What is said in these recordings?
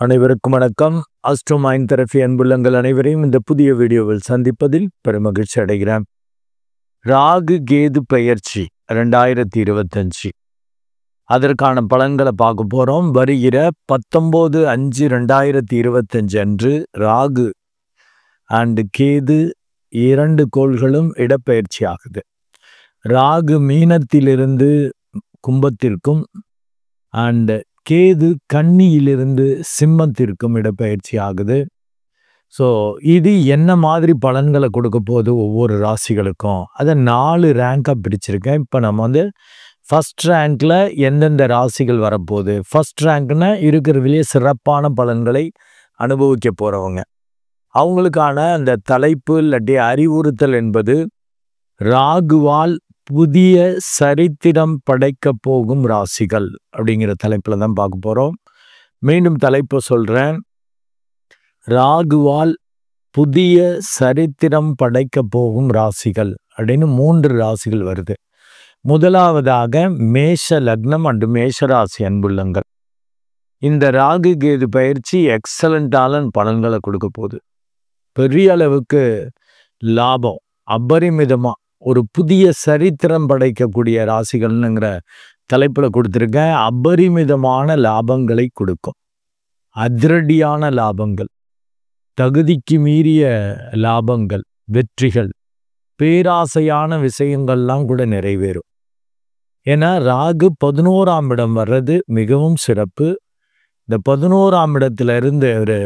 அனைவருக்கும் வணக்கம். Astro mind therapy அன்புள்ளங்கள் அனைவரையும் இந்த புதிய வீடியோவில் சந்திப்பதில் பெருமகிழ்ச்சி அடைகிறேன். ராகு கேது பெயர்ச்சி 2025 அதற்கான பலன்களை பார்க்க போறோம். வருகிற 19/5/2025 அன்று ராகு அண்ட் கேது 2 கோள்களும் இடப்பெயர்ச்சி ஆகுது. ராகு மீனத்திலிருந்து கும்பத்திற்கும் அண்ட் கேது கன்னியிலிருந்து சிம்மத்திற்கும் இடப்பெயர்ச்சி ஆகுது. ஸோ இது என்ன மாதிரி பலன்களை கொடுக்க போகுது ஒவ்வொரு ராசிகளுக்கும், அதை 4 ரேங்காக பிரிச்சிருக்கேன். இப்போ நம்ம ஃபர்ஸ்ட் ரேங்க்ல எந்தெந்த ராசிகள் வரப்போகுது, ஃபர்ஸ்ட் ரேங்க்னா இருக்கிறதுலேயே சிறப்பான பலன்களை அனுபவிக்க போகிறவங்க, அவங்களுக்கான அந்த தலைப்பு இல்லாட்டி அறிவுறுத்தல் என்பது ராகுவால் புதிய சரித்திரம் படைக்க போகும் ராசிகள் அப்படிங்கிற தலைப்பில் தான் பார்க்க போகிறோம். மீண்டும் தலைப்பை சொல்கிறேன். ராகுவால் புதிய சரித்திரம் படைக்க போகும் ராசிகள் அப்படின்னு 3 ராசிகள் வருது. முதலாவதாக மேஷ லக்னம் அண்டு மேஷ ராசி அன்புள்ளங்கள். இந்த ராகு கேது பயிற்சி எக்ஸலண்டான பலன்களை கொடுக்க போகுது. பெரிய அளவுக்கு லாபம், அபரிமிதமாக ஒரு புதிய சரித்திரம் படைக்கக்கூடிய ராசிகள்ங்கிற தலைப்பில் கொடுத்துருக்கேன். அபரிமிதமான லாபங்களை கொடுக்கும், அதிரடியான லாபங்கள், தகுதிக்கு மீறிய லாபங்கள், வெற்றிகள், பேராசையான விஷயங்கள்லாம் கூட நிறைவேறும். ஏன்னா ராகு 11ஆம் இடம் வர்றது மிகவும் சிறப்பு. இந்த 11ஆம் இடத்துல இருந்து ஒரு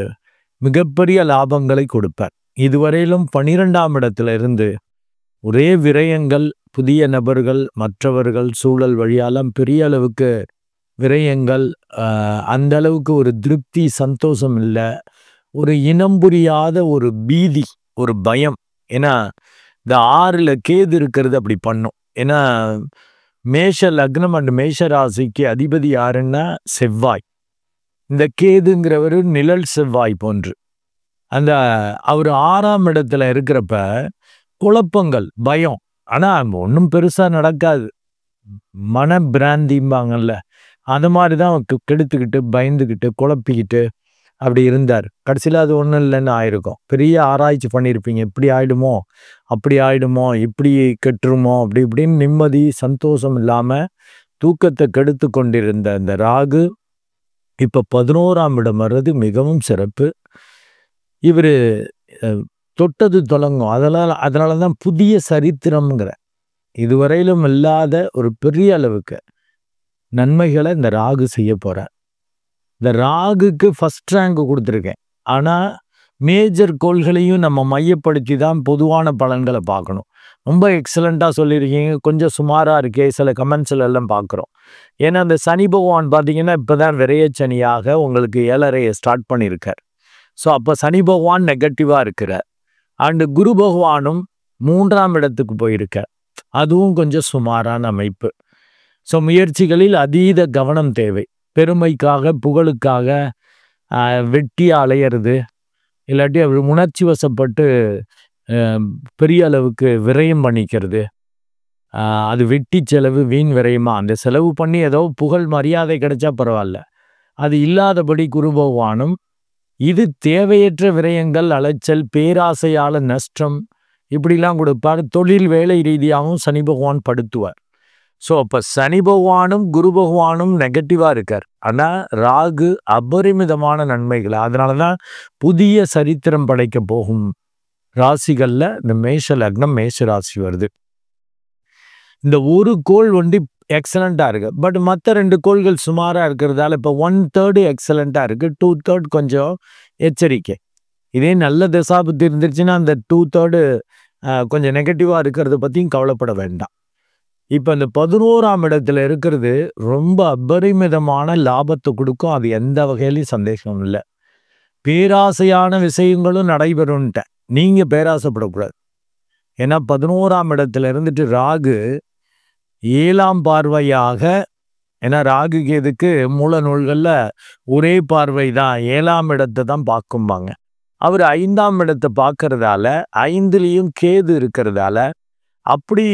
மிகப்பெரிய லாபங்களை கொடுப்பார். இதுவரையிலும் 12ஆம் இடத்துல இருந்து ஒரே விரயங்கள், புதிய நபர்கள், மற்றவர்கள், சூழல் வழியாலாம் பெரிய அளவுக்கு விரயங்கள், அந்த அளவுக்கு ஒரு திருப்தி, சந்தோஷம் இல்லை. ஒரு இனம் புரியாத ஒரு பீதி, ஒரு பயம். ஏன்னா இந்த 6ல் கேது இருக்கிறது அப்படி பண்ணும். ஏன்னா மேஷ லக்னம் அண்ட் மேஷ ராசிக்கு அதிபதி யாருன்னா செவ்வாய். இந்த கேதுங்கிறவர் நிழல் செவ்வாய் போன்று. அந்த அவர் 6ஆம் இடத்துல இருக்கிறப்ப குழப்பங்கள், பயம். ஆனால் ஒன்றும் பெருசாக நடக்காது. மன பிராந்திம்பாங்கல்ல, அந்த மாதிரி தான் கெடுத்துக்கிட்டு பயந்துக்கிட்டு குழப்பிக்கிட்டு அப்படி இருந்தார். கடைசியில் அது ஒன்றும் இல்லைன்னு ஆயிருக்கும். பெரிய ஆராய்ச்சி பண்ணியிருப்பீங்க, இப்படி ஆயிடுமோ அப்படி ஆயிடுமோ, இப்படி கெட்டுருமோ, அப்படி இப்படின்னு நிம்மதி சந்தோஷம் இல்லாமல் தூக்கத்தை கெடுத்து கொண்டிருந்த அந்த ராகு இப்போ 11ஆம் இடம் வர்றது மிகவும் சிறப்பு. இவர் தொட்டது தொடங்கும். அதனால தான் புதிய சரித்திரம்ங்கிற இதுவரையிலும் இல்லாத ஒரு பெரிய அளவுக்கு நன்மைகளை இந்த ராகு செய்ய போகிறார். இந்த ராகுக்கு ஃபர்ஸ்ட் ரேங்க் கொடுத்துருக்கேன். ஆனால் மேஜர் கோள்களையும் நம்ம மையப்படுத்தி தான் பொதுவான பலன்களை பார்க்கணும். ரொம்ப எக்ஸலண்ட்டாக சொல்லியிருக்கீங்க, கொஞ்சம் சுமாராக இருக்கே சில கமெண்ட்ஸில் எல்லாம் பார்க்குறோம். ஏன்னா அந்த சனி பகவான் பார்த்தீங்கன்னா இப்போ தான் விரையச்சனியாக உங்களுக்கு 7.5 ஸ்டார்ட் பண்ணியிருக்கார். ஸோ அப்போ சனி பகவான் நெகட்டிவாக இருக்கிறார். அண்டு குரு பகவானும் 3ஆம் இடத்துக்கு போயிருக்கார். அதுவும் கொஞ்சம் சுமாரான அமைப்பு. ஸோ முயற்சிகளில் அதீத கவனம் தேவை. பெருமைக்காக, புகழுக்காக வெட்டி அலையிறது, இல்லாட்டி அவர் உணர்ச்சி வசப்பட்டு பெரிய அளவுக்கு விரயம் பண்ணிக்கிறது, அது வெட்டி செலவு, வீண் விரயமா. அந்த செலவு பண்ணி ஏதோ புகழ் மரியாதை கிடைச்சா பரவாயில்ல, அது இல்லாதபடி குரு பகவானும் இது தேவையற்ற விரயங்கள், அலைச்சல், பேராசையால் நஷ்டம் இப்படிலாம் கொடுப்பார். தொழில் வேலை ரீதியாகவும் சனி பகவான் படுத்துவார். ஸோ அப்போ சனி பகவானும் குரு பகவானும் நெகட்டிவாக இருக்கார். ஆனால் ராகு அபரிமிதமான நன்மைகள். அதனால தான் புதிய சரித்திரம் படைக்க போகும் ராசிகளில் இந்த மேஷ லக்னம் மேஷ ராசி வருது. இந்த ஒரு கோள் எக்ஸலண்ட்டாக இருக்குது. பட் மற்ற 2 கோள்கள் சுமாராக இருக்கிறதால இப்போ 1/3 எக்ஸலண்ட்டாக இருக்குது, 2/3 கொஞ்சம் எச்சரிக்கை. இதே நல்ல தசாபுத்தி இருந்துச்சுன்னா அந்த 2/3 கொஞ்சம் நெகட்டிவாக இருக்கிறத பற்றியும் கவலைப்பட வேண்டாம். இப்போ இந்த 11ஆம் இடத்துல இருக்கிறது ரொம்ப அபரிமிதமான லாபத்தை கொடுக்கும். அது எந்த வகையிலையும் சந்தேகம் இல்லை. பேராசையான விஷயங்களும் நடைபெறும்ட்டேன். நீங்கள் பேராசைப்படக்கூடாது. ஏன்னா 11ஆம் இடத்துல இருந்துட்டு ராகு 7ஆம் பார்வையாக, ஏன்னா ராகு கேதுக்கு மூல நூல்களில் ஒரே பார்வை தான், 7ஆம் இடத்தை தான் பார்க்கும்பாங்க. அவர் 5ஆம் இடத்தை பார்க்கறதால, 5லேயும் கேது இருக்கிறதால அப்படி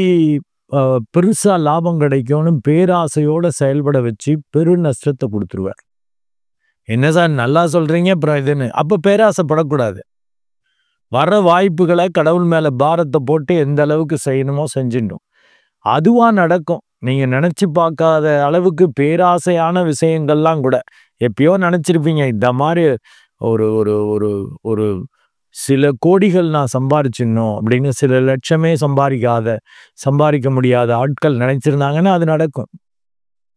பெருசாக லாபம் கிடைக்கும்னு பேராசையோடு செயல்பட வச்சு பெரு நஷ்டத்தை கொடுத்துருவார். என்ன சார் நல்லா சொல்றீங்க அப்புறம் இதுன்னு. அப்ப பேராசைப்படக்கூடாது. வர வாய்ப்புகளை கடவுள் மேல பாரத்தை போட்டு எந்த அளவுக்கு செய்யணுமோ செஞ்சிடணும். அதுவா நடக்கும். நீங்க நினைச்சு பார்க்காத அளவுக்கு பேராசையான விஷயங்கள்லாம் கூட எப்பயோ நினைச்சிருப்பீங்க. இந்த மாதிரி ஒரு ஒரு ஒரு ஒரு சில கோடிகள் நான் சம்பாரிச்சிடணும் அப்படின்னு சில லட்சமே சம்பாதிக்க முடியாத ஆட்கள் நினைச்சிருந்தாங்கன்னா அது நடக்கும்.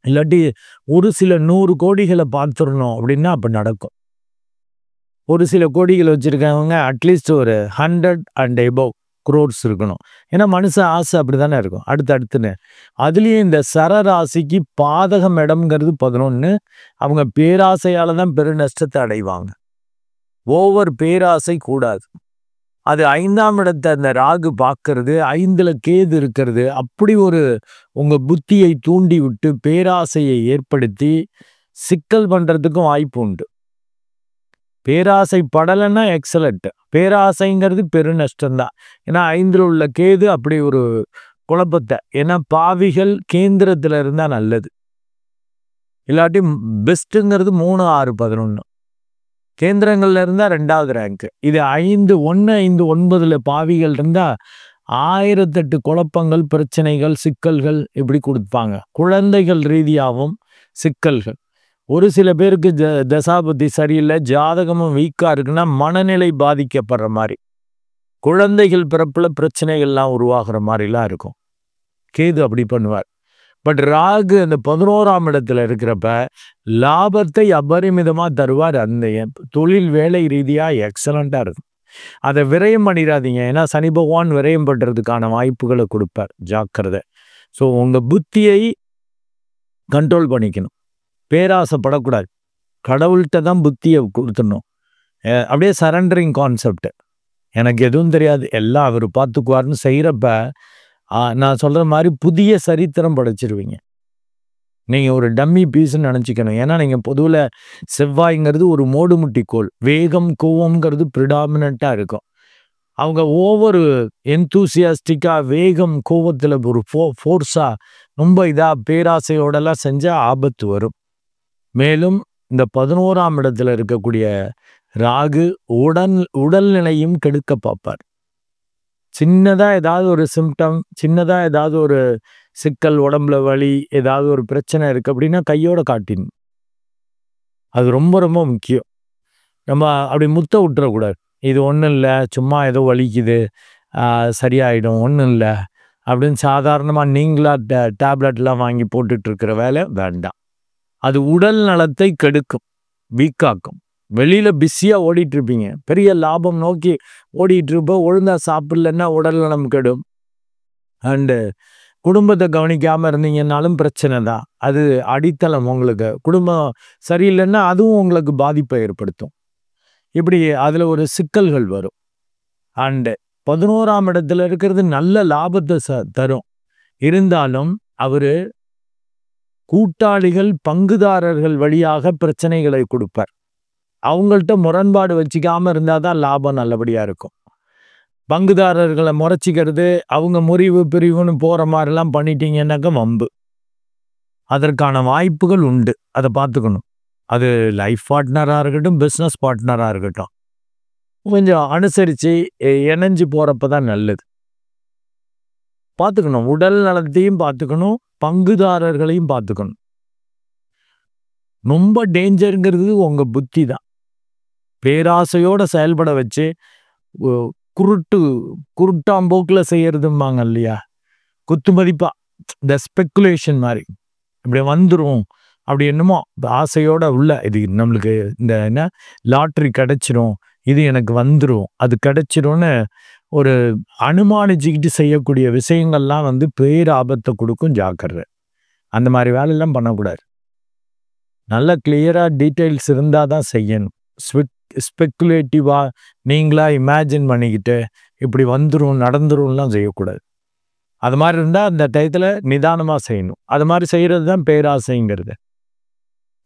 இல்லாட்டி ஒரு சில 100 கோடிகளை பார்த்துடணும் அப்படின்னா அப்ப நடக்கும். ஒரு சில கோடிகள் வச்சிருக்கவங்க அட்லீஸ்ட் ஒரு 100 அண்ட் எபோவ் crores இருக்கணும். ஏன்னா மனுஷன் ஆசை அப்படித்தானே இருக்கும். அடுத்துன்னு அதுலயும் இந்த சரராசிக்கு பாதகம் இடம்ங்கிறது 11. அவங்க பேராசையால தான் பெரு நஷ்டத்தை அடைவாங்க. ஓவர் பேராசை கூடாது. அது 5ஆம் இடத்தை அந்த ராகு பார்க்கறது, 5ல கேது இருக்கிறது, அப்படி ஒரு உங்க புத்தியை தூண்டி விட்டு பேராசையை ஏற்படுத்தி சிக்கல் பண்றதுக்கும் வாய்ப்பு உண்டு. பேராசை படலைன்னா எக்ஸலண்ட். பேராசைங்கிறது பெரு நஷ்டம்தான். ஏன்னா 5ல் உள்ள கேது அப்படி ஒரு குழப்பத்தை, ஏன்னா பாவிகள் கேந்திரத்துல இருந்தா நல்லது. இல்லாட்டி பெஸ்ட்டுங்கிறது 3, 6, 11 கேந்திரங்கள்ல இருந்தா 2வது ரேங்க். இது 5, 1, 5, 9ல பாவிகள் இருந்தா 1008 குழப்பங்கள், பிரச்சனைகள், சிக்கல்கள் இப்படி கொடுப்பாங்க. குழந்தைகள் ரீதியாகவும் சிக்கல்கள். ஒரு சில பேருக்கு தசாபுத்தி சரியில்லை, ஜாதகமும் வீக்கா இருக்குன்னா மனநிலை பாதிக்கப்படுற மாதிரி, குழந்தைகள் பிறப்புல பிரச்சனைகள்லாம் உருவாகிற மாதிரிலாம் இருக்கும். கேது அப்படி பண்ணுவார். பட் ராகு அந்த 11ஆம் இடத்துல இருக்கிறப்ப லாபத்தை அபரிமிதமா தருவார். அந்த தொழில் வேலை ரீதியா எக்ஸலண்டா இருக்கும். அதை விரயம் பண்ணிடாதீங்க. ஏன்னா சனி பகவான் விரயம் பண்றதுக்கான வாய்ப்புகளை கொடுப்பார். ஜாக்கிரதை. ஸோ உங்க புத்தியை கண்ட்ரோல் பண்ணிக்கணும். பேராசைப்படக்கூடாது. கடவுள்கிட்ட தான் புத்தியை கொடுத்துடணும். அப்படியே சரண்டரிங் கான்செப்ட். எனக்கு எதுவும் தெரியாது, எல்லாம் அவர் பார்த்துக்குவார்னு செய்கிறப்ப நான் சொல்கிற மாதிரி புதிய சரித்திரம் படைச்சிருவீங்க. நீங்கள் ஒரு டம்மி பீஸ்ன்னு நினச்சிக்கணும். ஏன்னா நீங்கள் பொதுவில் செவ்வாய்ங்கிறது ஒரு மோடுமுட்டி கோள். வேகம் கோவம்ங்கிறது ப்ரிடாமினண்ட்டாக இருக்கும். அவங்க ஒவ்வொரு என்தூசியாஸ்டிக்காக வேகம் கோவத்தில் ஒரு ஃபோர்ஸாக ரொம்ப இதாக பேராசையோடலாம் செஞ்சால் ஆபத்து வரும். மேலும் இந்த 11ஆம் இடத்துல இருக்கக்கூடிய ராகு உடல்நிலையும் கெடுக்க பார்ப்பார். சின்னதாக ஏதாவது ஒரு சிம்டம், சின்னதாக ஏதாவது ஒரு சிக்கல், உடம்புல வலி, ஏதாவது ஒரு பிரச்சனை இருக்குது அப்படின்னா கையோட காட்டிடணும். அது ரொம்ப ரொம்ப முக்கியம். நம்ம அப்படி முத்த விட்டுறக்கூடாது. இது ஒன்றும் இல்லை, சும்மா ஏதோ வலிக்குது, சரியாயிடும், ஒன்றும் இல்லை அப்படின்னு சாதாரணமாக நீங்களா டேப்லெட்லாம் வாங்கி போட்டுட்ருக்கிற வேலை வேண்டாம். அது உடல் நலத்தை கெடுக்கும், வீக்காக்கும். வெளியில் பிஸியாக ஓடிட்டுருப்பீங்க, பெரிய லாபம் நோக்கி ஓடிட்டுருப்போ ஒழுங்காக சாப்பிட்லன்னா உடல் நலம் கெடும். அண்டு குடும்பத்தை கவனிக்காமல் இருந்தீங்கன்னாலும் பிரச்சனை தான். அது அடித்தளம். உங்களுக்கு குடும்பம் சரியில்லைன்னா அதுவும் உங்களுக்கு பாதிப்பை ஏற்படுத்தும். இப்படி அதில் ஒரு சிக்கல்கள் வரும். அண்டு 11ஆம் இடத்துல இருக்கிறது நல்ல லாபத்தை தரும். இருந்தாலும் அவர் கூட்டாளிகள், பங்குதாரர்கள் வழியாக பிரச்சனைகளை கொடுப்பார். அவங்கள்ட்ட முரண்பாடு வச்சுக்காம இருந்தால் தான் லாபம் நல்லபடியாக இருக்கும். பங்குதாரர்களை முறைச்சிக்கிறது, அவங்க முறிவு பிரிவுன்னு போகிற மாதிரிலாம் பண்ணிட்டீங்கன்னாக்க வம்பு. அதற்கான வாய்ப்புகள் உண்டு. அதை பார்த்துக்கணும். அது லைஃப் பார்ட்னராக இருக்கட்டும், பிஸ்னஸ் பார்ட்னராக இருக்கட்டும், கொஞ்சம் அனுசரித்து இணைஞ்சு போகிறப்ப தான் நல்லது. பார்த்துக்கணும். உடல் நலத்தையும் பார்த்துக்கணும், பங்குதாரர்களையும் பார்த்துக்கணும். ரொம்ப டேஞ்சருங்கிறது உங்கள் புத்தி தான். பேராசையோடு செயல்பட வச்சு குருட்டாம்போக்கில் செய்யறதும்பாங்க இல்லையா, குத்து மதிப்பா இந்த ஸ்பெக்குலேஷன் மாதிரி இப்படி வந்துடும். அப்படி என்னமோ ஆசையோட உள்ள இது நம்மளுக்கு இந்த என்ன லாட்ரி கிடைச்சிரும், இது எனக்கு வந்துடும், அது கிடைச்சிரும்னு ஒரு அனுமானிச்சுக்கிட்டு செய்யக்கூடிய விஷயங்கள்லாம் வந்து பேராபத்தை கொடுக்கும். ஜாக்கிரதை. அந்த மாதிரி வேலையெல்லாம் பண்ணக்கூடாது. நல்ல கிளியராக டீட்டெயில்ஸ் இருந்தால் தான் செய்யணும். ஸ்பெக்குலேட்டிவாக நீங்களா இமேஜின் பண்ணிக்கிட்டு இப்படி வந்துடும் நடந்துரும்லாம் செய்யக்கூடாது. அது மாதிரி இருந்தால் அந்த டயத்தில் நிதானமாக செய்யணும். அது மாதிரி செய்கிறது தான் பேராசைங்கிறது.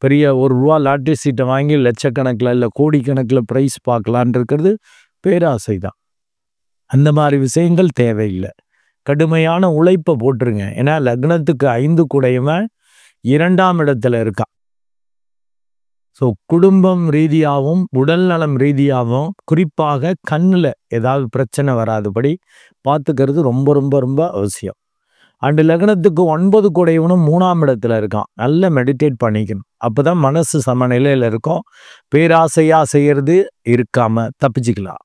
பெரிய ₹1 லாட்ரி சீட்டை வாங்கி லட்சக்கணக்கில் இல்லை கோடிக்கணக்கில் ப்ரைஸ் பார்க்கலான் இருக்கிறது பேராசை தான். அந்த மாதிரி விஷயங்கள் தேவையில்லை. கடுமையான உழைப்பை போட்டுருங்க. ஏன்னா லக்னத்துக்கு 5 கூடையவன் 2ஆம் இடத்துல இருக்கான். ஸோ குடும்பம் ரீதியாகவும் உடல் நலம் ரீதியாகவும் குறிப்பாக கண்ணில் ஏதாவது பிரச்சனை வராதபடி பார்த்துக்கிறது ரொம்ப ரொம்ப ரொம்ப அவசியம். அண்டு லக்னத்துக்கு 9 கூடையவனும் 3ஆம் இடத்துல இருக்கான். நல்லா மெடிடேட் பண்ணிக்கணும். அப்போ தான் மனசு சமநிலையில் இருக்கும். பேராசையாக செய்கிறது இருக்காமல் தப்பிச்சுக்கலாம்.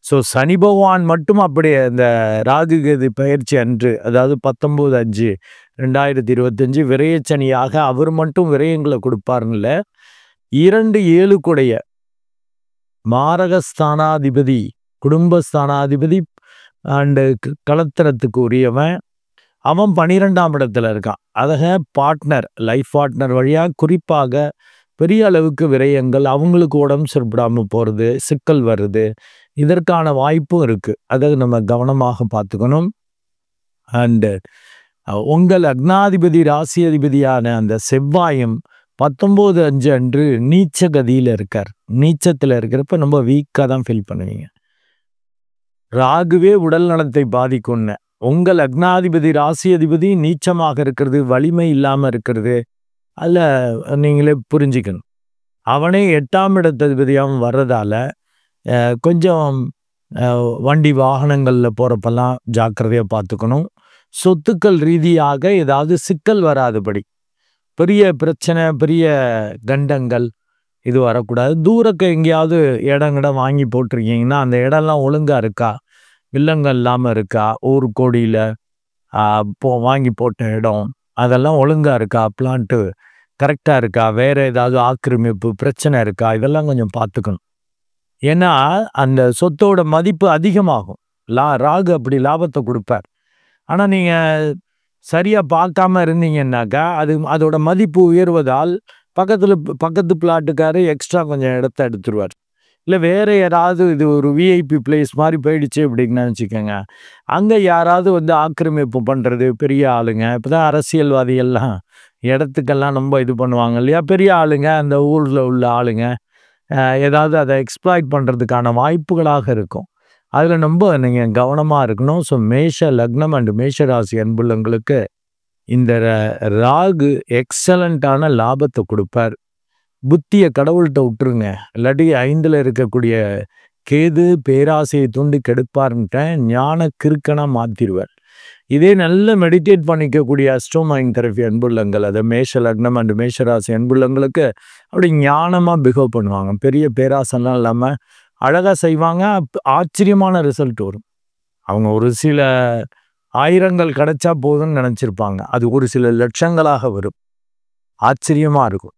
ஸோ சனி பகவான் மட்டும் அப்படி அந்த ராகு கேது பயிற்சி அன்று, அதாவது 19/5/2025 விரயச்சனியாக அவர் மட்டும் விரயங்களை கொடுப்பாருன்னு 2/7 கூடைய மாரகஸ்தானாதிபதி, குடும்பஸ்தானாதிபதி அண்டு களத்திரத்துக்கு உரியவன், அவன் 12ஆம் இடத்துல இருக்கான். பார்ட்னர், லைஃப் பார்ட்னர் வழியாக குறிப்பாக பெரிய அளவுக்கு விரயங்கள், அவங்களுக்கு உடம்பு சரிப்படாமல் போகிறது, சிக்கல் வருது, இதற்கான வாய்ப்பும் இருக்குது. அதை நம்ம கவனமாக பார்த்துக்கணும். அண்டு உங்கள் லக்னாதிபதி ராசி அதிபதியான அந்த செவ்வாயும் 19/5 அன்று நீச்ச கதியில் இருக்கார். நீச்சத்தில் இருக்கிறப்ப ரொம்ப வீக்காக தான் ஃபீல் பண்ணுவீங்க. ராகுவே உடல் நலத்தை பாதிக்கும்னு. உங்கள் லக்னாதிபதி ராசி அதிபதி நீச்சமாக இருக்கிறது, வலிமை இல்லாமல் இருக்கிறது, அதில் நீங்களே புரிஞ்சிக்கணும். அவனே 8ஆம் இடத்ததிபதியாகவும் வர்றதால கொஞ்சம் வண்டி வாகனங்களில் போகிறப்பெல்லாம் ஜாக்கிரதையாக பார்த்துக்கணும். சொத்துக்கள் ரீதியாக ஏதாவது சிக்கல் வராதபடி, பெரிய பிரச்சனை, பெரிய கண்டங்கள் இது வரக்கூடாது. தூரக்கு எங்கேயாவது இடம் வாங்கி போட்டிருக்கீங்கன்னா அந்த இடம்லாம் ஒழுங்காக இருக்கா, வில்லங்கள் இல்லாமல் இருக்கா, 1 கோடியில் வாங்கி போட்ட இடம் அதெல்லாம் ஒழுங்காக இருக்கா, பிளான்ட்டு கரெக்டாக இருக்கா, வேறு ஏதாவது ஆக்கிரமிப்பு பிரச்சனை இருக்கா, இதெல்லாம் கொஞ்சம் பார்த்துக்கணும். ஏன்னா அந்த சொத்தோட மதிப்பு அதிகமாகும். ராகு அப்படி லாபத்தை கொடுப்பார். ஆனால் நீங்கள் சரியாக பார்க்காம இருந்தீங்கன்னாக்கா அதோட மதிப்பு உயர்வதால் பக்கத்து பிளாட்டுக்காரு எக்ஸ்ட்ரா கொஞ்சம் இடத்த எடுத்துருவார். இல்லை வேறு யாராவது இது ஒரு விஐபி பிளேஸ் மாதிரி போயிடுச்சு அப்படின்னா வச்சுக்கோங்க, அங்கே யாராவது ஆக்கிரமிப்பு பண்ணுறது பெரிய ஆளுங்க. இப்போ தான் அரசியல்வாதிகள்லாம் இடத்துக்கெல்லாம் ரொம்ப இது பண்ணுவாங்க இல்லையா, பெரிய ஆளுங்க, அந்த ஊரில் உள்ள ஆளுங்க ஏதாவது அதை எக்ஸ்ப்ளாய்ட் பண்ணுறதுக்கான வாய்ப்புகளாக இருக்கும். அதில் ரொம்ப நீங்கள் கவனமாக இருக்கணும். ஸோ மேஷ லக்னம் அண்டு மேஷராசி அன்புள்ளங்களுக்கு இந்த ராகு எக்ஸலண்ட்டான லாபத்தை கொடுப்பார். புத்தியை கடவுள்கிட்ட விட்டுருங்க. இல்லாட்டி 5ல் இருக்கக்கூடிய கேது பேராசையை தூண்டி கெடுப்பார்ன்ட்டேன், ஞான கிறுக்கனாக மாற்றிடுவார். இதே நல்ல மெடிடேட் பண்ணிக்கக்கூடிய அஸ்ட்ரோமைன் தெரபி அன்புள்ளங்கள், அதை மேஷ லக்னம் அண்டு மேஷராசி அன்புள்ளங்களுக்கு அப்படி ஞானமாக பிஹேவ் பண்ணுவாங்க. பெரிய பேராசெல்லாம் இல்லாமல் அழகாக செய்வாங்க. ஆச்சரியமான ரிசல்ட் வரும். அவங்க ஒரு சில ஆயிரங்கள் கிடைச்சா போதும்னு நினச்சிருப்பாங்க, அது ஒரு சில லட்சங்களாக வரும். ஆச்சரியமாக இருக்கும்.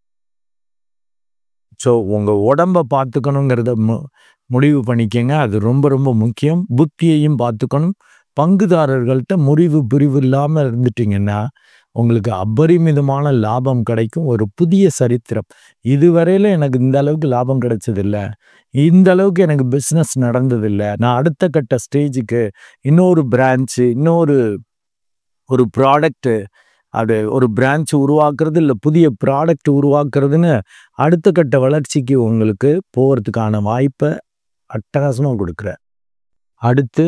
ஸோ உங்கள் உடம்பை பார்த்துக்கணுங்கிறத முடிவு பண்ணிக்கங்க. அது ரொம்ப ரொம்ப முக்கியம். புத்தியையும் பார்த்துக்கணும். பங்குதாரர்கள்ட்ட முறிவு பிரிவு இல்லாமல் இருந்துட்டிங்கன்னா உங்களுக்கு அபரிமிதமான லாபம் கிடைக்கும். ஒரு புதிய சரித்திரம். இதுவரையில் எனக்கு இந்த அளவுக்கு லாபம் கிடைச்சதில்லை, இந்த அளவுக்கு எனக்கு பிஸ்னஸ் நடந்ததில்லை, நான் அடுத்த கட்ட ஸ்டேஜுக்கு இன்னொரு பிரான்ச்சு, இன்னொரு ப்ராடக்ட்டு, அது ஒரு பிரான்ச் உருவாக்குறது, இல்லை புதிய ப்ராடக்ட் உருவாக்குறதுன்னு அடுத்த கட்ட வளர்ச்சிக்கு உங்களுக்கு போகிறதுக்கான வாய்ப்பை அட்டகாசமாக கொடுக்குறேன். அடுத்து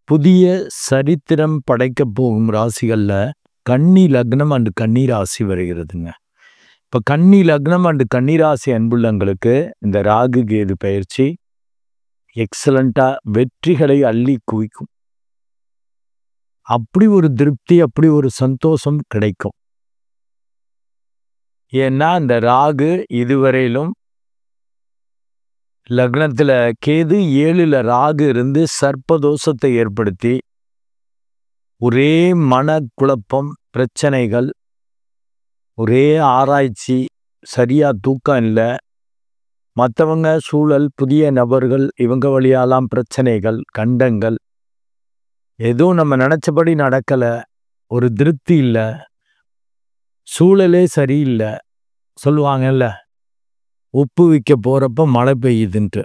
புதிய சரித்திரம் படைக்க போகும் ராசிகளில் கன்னி லக்னம் அண்டு கன்னி ராசி வருகிறதுங்க. இப்போ கன்னி லக்னம் அண்டு கன்னி ராசி அன்புள்ளங்களுக்கு இந்த ராகு கேது பயிற்சி எக்ஸலண்ட்டாக வெற்றிகளை அள்ளி குவிக்கும். அப்படி ஒரு திருப்தி, அப்படி ஒரு சந்தோஷம் கிடைக்கும். ஏன்னா இந்த ராகு இதுவரையிலும் லக்னத்தில் கேது, 7ல் ராகு இருந்து சர்ப்பதோஷத்தை ஏற்படுத்தி ஒரே மனக்குழப்பம், பிரச்சனைகள், ஒரே ஆராய்ச்சி, சரியாக தூக்கம் இல்லை, மற்றவங்க சூழல், புதிய நபர்கள், இவங்க வழியாலாம் பிரச்சனைகள், கண்டங்கள், எதுவும் நம்ம நினச்சபடி நடக்கலை, ஒரு திருப்தி இல்லை, சூழலே சரியில்லை. சொல்லுவாங்கல்ல, உப்பு விற்க போகிறப்ப மழை பெய்யுதுன்ட்டு,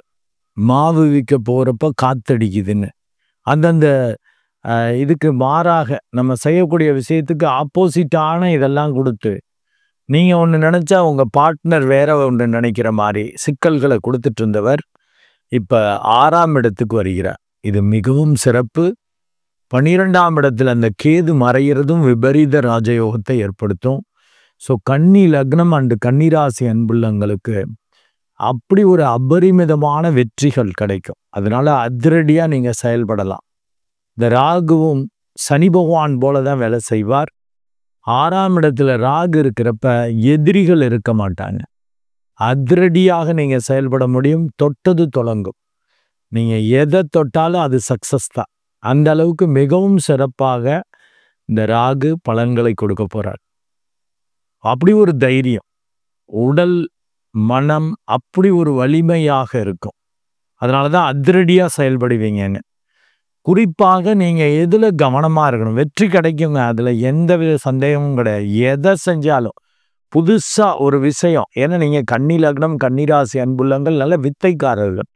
மாவு விற்க போகிறப்ப காத்தடிக்குதுன்னு. அந்தந்த இதுக்கு மாறாக நம்ம செய்யக்கூடிய விஷயத்துக்கு ஆப்போசிட்டான இதெல்லாம் கொடுத்து நீங்கள் ஒன்று நினச்சா உங்கள் பார்ட்னர் வேற ஒன்று நினைக்கிற மாதிரி சிக்கல்களை கொடுத்துட்டு இருந்தவர் இப்போ 6ஆம் இடத்துக்கு வருகிறார். இது மிகவும் சிறப்பு. 12ஆம் இடத்துல அந்த கேது மறைகிறதும் விபரீத ராஜயோகத்தை ஏற்படுத்தும். ஸோ கன்னி லக்னம் அண்டு கன்னிராசி அன்புள்ளங்களுக்கு அப்படி ஒரு அபரிமிதமான வெற்றிகள் கிடைக்கும். அதனால அதிரடியாக நீங்கள் செயல்படலாம். இந்த ராகுவும் சனி பகவான் போல தான் வேலை செய்வார். 6ஆம் இடத்துல ராகு இருக்கிறப்ப எதிரிகள் இருக்க மாட்டாங்க. அதிரடியாக நீங்கள் செயல்பட முடியும். தொட்டது தொடங்கும். நீங்கள் எதை தொட்டாலும் அது சக்ஸஸ் தான். அந்த அளவுக்கு மிகவும் சிறப்பாக இந்த ராகு பலன்களை கொடுக்க போகிறார். அப்படி ஒரு தைரியம், உடல் மனம் அப்படி ஒரு வலிமையாக இருக்கும். அதனால தான் அதிரடியாக செயல்படுவீங்கன்னு. குறிப்பாக நீங்கள் எதில் கவனமாக இருக்கணும். வெற்றி கிடைக்குங்க, அதில் எந்தவித சந்தேகமும் கிடையாது. எதை செஞ்சாலும் புதுசாக ஒரு விஷயம். ஏன்னா நீங்கள் கன்னி லக்னம் கன்னிராசி அன்புள்ளங்கள் நல்ல வித்தைக்காரர்கள்,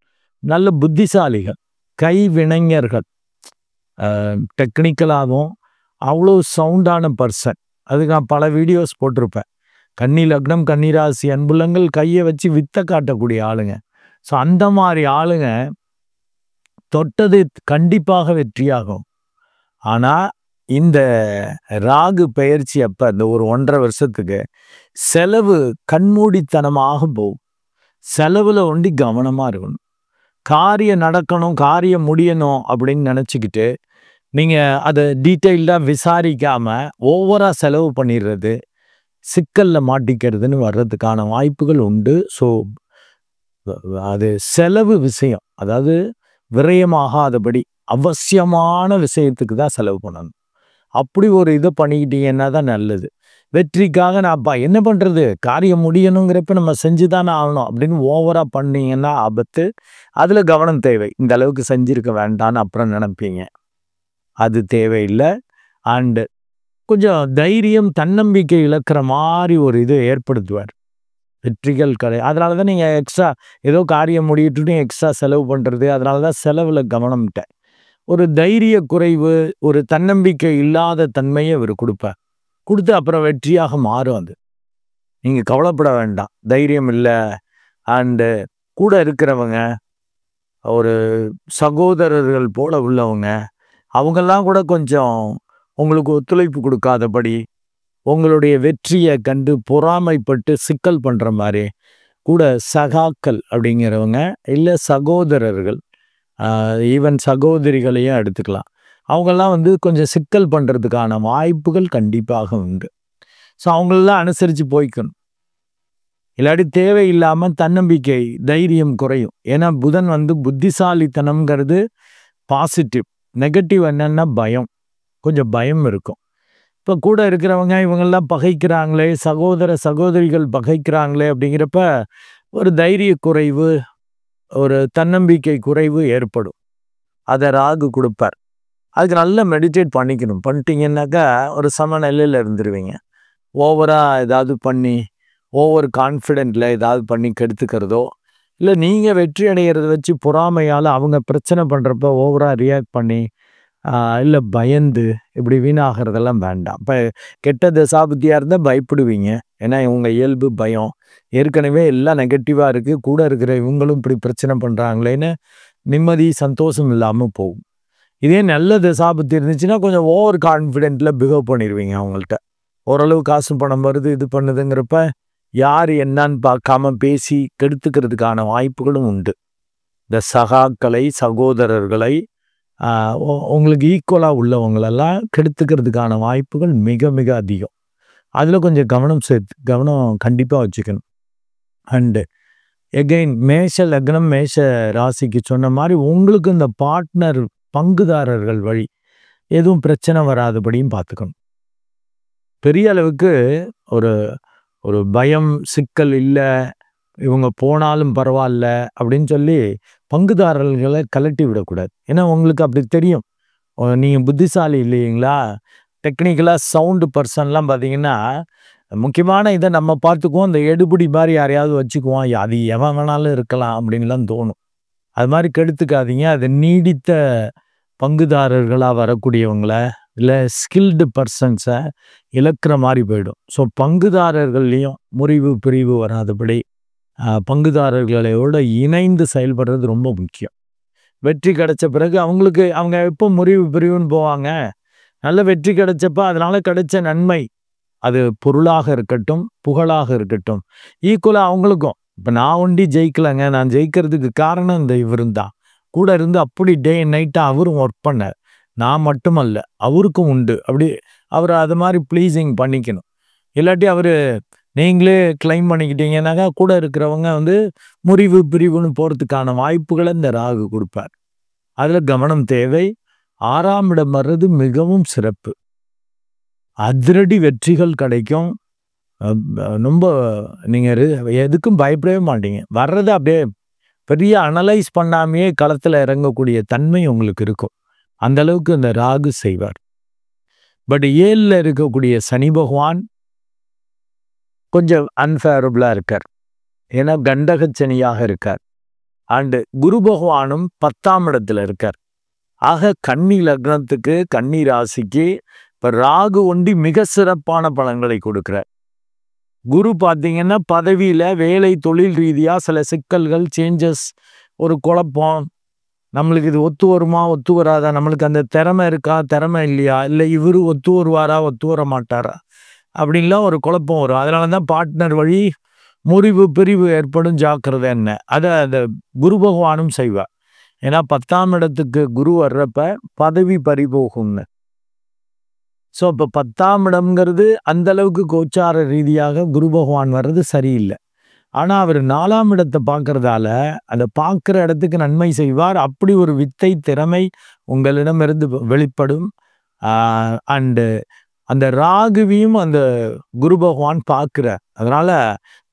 நல்ல புத்திசாலிகள், கைவினைஞர்கள், டெக்னிக்கலாகவும் அவ்வளோ சவுண்டான பர்சன். அதுக்கு நான் பல வீடியோஸ் போட்டிருப்பேன். கன்னி லக்னம் கன்னிராசி அன்புள்ளங்கள் கையை வச்சு வித்தை காட்டக்கூடிய ஆளுங்க. ஸோ அந்த மாதிரி ஆளுங்க தொட்டது கண்டிப்பாக வெற்றியாகும். ஆனால் இந்த ராகு பெயர்ச்சி அப்போ இந்த ஒரு 1.5 வருஷத்துக்கு செலவு கண்மூடித்தனமாக போகும். செலவில் ஒண்டி கவனமாக இருக்கணும். காரியம் நடக்கணும், காரியம் முடியணும் அப்படின்னு நினச்சிக்கிட்டு நீங்கள் அதை டீட்டெயில்டாக விசாரிக்காமல் ஓவராக செலவு பண்ணிடுறது, சிக்கலில் மாட்டிக்கிறதுன்னு வர்றதுக்கான வாய்ப்புகள் உண்டு. ஸோ அது செலவு விஷயம், அதாவது விரயமாகாதபடி அவசியமான விஷயத்துக்கு தான் செலவு பண்ணணும். அப்படி ஒரு இதை பண்ணிக்கிட்டீங்கன்னா தான் நல்லது. வெற்றிக்காக நான் என்ன பண்ணுறது, காரியம் முடியணுங்கிறப்ப நம்ம செஞ்சு தானே ஆகணும் அப்படின்னு ஓவராக பண்ணிங்கன்னா ஆபத்து. அதில் கவனம் தேவை. இந்த அளவுக்கு செஞ்சுருக்க வேண்டான்னு அப்புறம் நினைப்பீங்க. அது தேவையில்லை. அண்டு கொஞ்சம் தைரியம் தன்னம்பிக்கை இழக்கிற மாதிரி ஒரு இதை ஏற்படுத்துவார். வெற்றிகள் அதனால தான் நீங்கள் எக்ஸ்ட்ரா ஏதோ காரியம் முடியிட்டு எக்ஸ்ட்ரா செலவு பண்ணுறது. அதனால தான் செலவில் கவனம்ட்டேன். ஒரு தைரிய குறைவு, ஒரு தன்னம்பிக்கை இல்லாத தன்மையை இவர் கொடுப்பார். கொடுத்து அப்புறம் வெற்றியாக மாறும். அது நீங்கள் கவலைப்பட வேண்டாம். தைரியம் இல்லை. அண்டு கூட இருக்கிறவங்க ஒரு சகோதரர்கள் போல உள்ளவங்க, அவங்கெல்லாம் கூட கொஞ்சம் உங்களுக்கு ஒத்துழைப்பு கொடுக்காதபடி, உங்களுடைய வெற்றியை கண்டு பொறாமைப்பட்டு சிக்கல் பண்ணுற மாதிரி கூட சகாக்கள் அப்படிங்கிறவங்க, இல்லை சகோதரர்கள், ஈவன் சகோதரிகளையும் எடுத்துக்கலாம். அவங்கெல்லாம் கொஞ்சம் சிக்கல் பண்ணுறதுக்கான வாய்ப்புகள் கண்டிப்பாக உண்டு. ஸோ அவங்களெல்லாம் அனுசரித்து போய்க்கணும். இல்லாட்டி தேவையில்லாமல் தன்னம்பிக்கை தைரியம் குறையும். ஏன்னா புதன் புத்திசாலித்தனம்ங்கிறது பாசிட்டிவ். நெகட்டிவ் என்னன்னா பயம். கொஞ்சம் பயம் இருக்கும். இப்போ கூட இருக்கிறவங்க இவங்கெல்லாம் பகைக்கிறாங்களே, சகோதரிகள் பகைக்கிறாங்களே அப்படிங்கிறப்ப ஒரு தைரிய குறைவு, ஒரு தன்னம்பிக்கை குறைவு ஏற்படும். அதை ராகு கொடுப்பார். அதுக்கு நல்லா மெடிடேட் பண்ணிக்கணும். பண்ணிட்டீங்கன்னாக்கா ஒரு சமநிலையில் இருந்துருவீங்க. ஓவராக ஏதாவது பண்ணி ஓவர் கான்ஃபிடென்ட்டில் ஏதாவது பண்ணி கெடுத்துக்கிறதோ, இல்லை நீங்கள் வெற்றி அடைகிறத வச்சு பொறாமையால் அவங்க பிரச்சனை பண்ணுறப்ப ஓவராக ரியாக்ட் பண்ணி, இல்லை பயந்து இப்படி வீணாகிறதெல்லாம் வேண்டாம். இப்போ கெட்ட தசாபுத்தியாக இருந்தால் பயப்படுவீங்க. ஏன்னா இவங்க இயல்பு பயம். ஏற்கனவே எல்லாம் நெகட்டிவாக இருக்குது, கூட இருக்கிற இவங்களும் இப்படி பிரச்சனை பண்ணுறாங்களேன்னு நிம்மதி சந்தோஷம் இல்லாமல் போகும். இதே நல்ல தசாபுத்தி இருந்துச்சுன்னா கொஞ்சம் ஓவர் கான்ஃபிடென்ட்டில் பிஹேவ் பண்ணிடுவீங்க. அவங்கள்ட்ட ஓரளவு காசு பணம் வருது, இது பண்ணுதுங்கிறப்ப யார் என்னன்னு பார்க்காம பேசி கெடுத்துக்கிறதுக்கான வாய்ப்புகளும் உண்டு. இந்த சகாக்களை, சகோதரர்களை, உங்களுக்கு ஈக்குவலாக உள்ளவங்களெல்லாம் கெடுத்துக்கிறதுக்கான வாய்ப்புகள் மிக மிக அதிகம். அதில் கொஞ்சம் கவனம் கண்டிப்பாக வச்சுக்கணும். அண்டு எகெயின் மேஷ லக்னம் மேஷ ராசிக்கு சொன்ன மாதிரி உங்களுக்கு இந்த பார்ட்னர் பங்குதாரர்கள் வழி எதுவும் பிரச்சனை வராதபடியும் பார்த்துக்கணும். பெரிய அளவுக்கு ஒரு ஒரு பயம் சிக்கல் இல்லை, இவங்க போனாலும் பரவாயில்ல அப்படின்னு சொல்லி பங்குதாரர்களை கலட்டி விடக்கூடாது. ஏன்னா உங்களுக்கு அப்படி தெரியும், நீங்கள் புத்திசாலி இல்லைங்களா. டெக்னிக்கலாக சவுண்டு பர்சன்லாம் பார்த்தீங்கன்னா முக்கியமான இதை நம்ம பார்த்துக்குவோம், இந்த எடுபிடி மாதிரி யாரையாவது வச்சுக்குவோம், அது எவன் வேணாலும் இருக்கலாம் அப்படின்லாம் தோணும். அது மாதிரி கெடுத்துக்காதீங்க. அது நீடித்த பங்குதாரர்களாக வரக்கூடியவங்கள இல்லை ஸ்கில்டு பர்சன்ஸை இழக்கிற மாதிரி போயிடும். ஸோ பங்குதாரர்கள்லேயும் முறிவு பிரிவு வராதபடி பங்குதாரர்களோட இணைந்து செயல்படுறது ரொம்ப முக்கியம். வெற்றி கிடைச்ச பிறகு அவங்க எப்போ முறிவு பிரிவுன்னு போவாங்க. நல்ல வெற்றி கிடைச்சப்ப அதனால் கிடைச்ச நன்மை அது பொருளாக இருக்கட்டும், புகழாக இருக்கட்டும், ஈக்குவலா அவங்களுக்கும். இப்ப நான் ஒண்டி ஜெயிக்கலங்க. நான் ஜெயிக்கிறதுக்கு காரணம் இந்த இவரும் தான். கூட இருந்து அப்படி டே அண்ட் நைட்டா அவரும் ஒர்க் பண்ணார். நான் மட்டுமல்ல, அவருக்கும் உண்டு. அப்படி அவர அது மாரி ப்ளீசிங் பண்ணிக்கணும். இல்லாட்டி அவரு நீங்களே கிளைம் பண்ணிக்கிட்டீங்கன்னாக்கா, கூட இருக்கிறவங்க வந்து முறிவு, பிரிவுன்னு போறதுக்கான வாய்ப்புகள இந்த ராகு குடுப்பார். அதுல கவனம் தேவை. 6ஆம் இடம் வர்றது மிகவும் சிறப்பு. அதிரடி வெற்றிகள் கிடைக்கும். ரொம்ப நீங்க எதுக்கும் பயப்படவே மாட்டீங்க. வர்றத அப்படியே பெரிய அனலைஸ் பண்ணாமயே களத்துல இறங்கக்கூடிய தன்மை உங்களுக்கு இருக்கும். அந்த அளவுக்கு இந்த ராகு செய்வார். பட் 7ல இருக்கக்கூடிய சனி பகவான் கொஞ்சம் அன்ஃபேவரபிளா இருக்கார். ஏன்னா கண்டக சனியாக இருக்கார். அண்ட் குரு பகவானும் 10ஆம் இடத்துல இருக்கார். ஆக கன்னி லக்னத்துக்கு, கன்னி ராசிக்கு இப்ப ராகு ஒண்டி மிக சிறப்பான பலன்களை கொடுக்கிறார். குரு பார்த்தீங்கன்னா பதவியில வேலை தொழில் ரீதியா சில சிக்கல்கள், சேஞ்சஸ், ஒரு குழப்பம், நம்மளுக்கு இது ஒத்து வருமா ஒத்து வராதா, நம்மளுக்கு அந்த திறமை இருக்கா திறமை இல்லையா, இல்லை இவரு ஒத்து வருவாரா ஒத்து வர மாட்டாரா அப்படின்லாம் ஒரு குழப்பம் வரும். அதனால தான் பார்ட்னர் வழி முறிவு பிரிவு ஏற்படும், ஜாக்கிரதை என்ன. அதை அந்த குரு பகவானும் செய்வார். ஏன்னா 10ஆம் இடத்துக்கு குரு வர்றப்ப பதவி பறிபோகும்னு. ஸோ இப்போ 10ஆம் இடம்ங்கிறது அந்த அளவுக்கு கோச்சார ரீதியாக குரு பகவான் வர்றது சரியில்லை. ஆனால் அவர் 4ஆம் இடத்தை பார்க்கறதால அந்த பார்க்குற இடத்துக்கு நன்மை செய்வார். அப்படி ஒரு வித்தை திறமை உங்களிடமிருந்து வெளிப்படும். அண்டு அந்த ராகுவையும் அந்த குரு பகவான் பார்க்கிறார். அதனால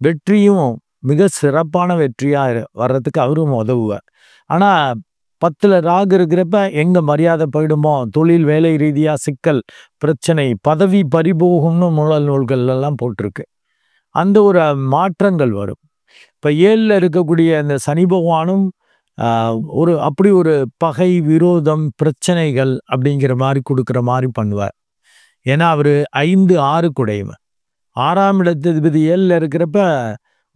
வெற்றியும் மிக சிறப்பான வெற்றியாக வர்றதுக்கு அவரும் உதவுவார். ஆனால் 10ல் ராகு இருக்கிறப்ப எங்க மரியாதை போயிடுமோ, தொழில் வேலை ரீதியா சிக்கல், பிரச்சனை, பதவி பறிபோகும்னு மூல நூல்கள் எல்லாம் போட்டிருக்கு. அந்த ஒரு மாற்றங்கள் வரும். இப்ப 7ல இருக்கக்கூடிய அந்த சனி பகவானும் ஒரு அப்படி ஒரு பகை, விரோதம், பிரச்சனைகள் அப்படிங்கிற மாதிரி கொடுக்குற மாதிரி பண்ணுவார். ஏன்னா அவரு 5, 6 குடையவன். 6ஆம் இடத்ததிபதி 7ல இருக்கிறப்ப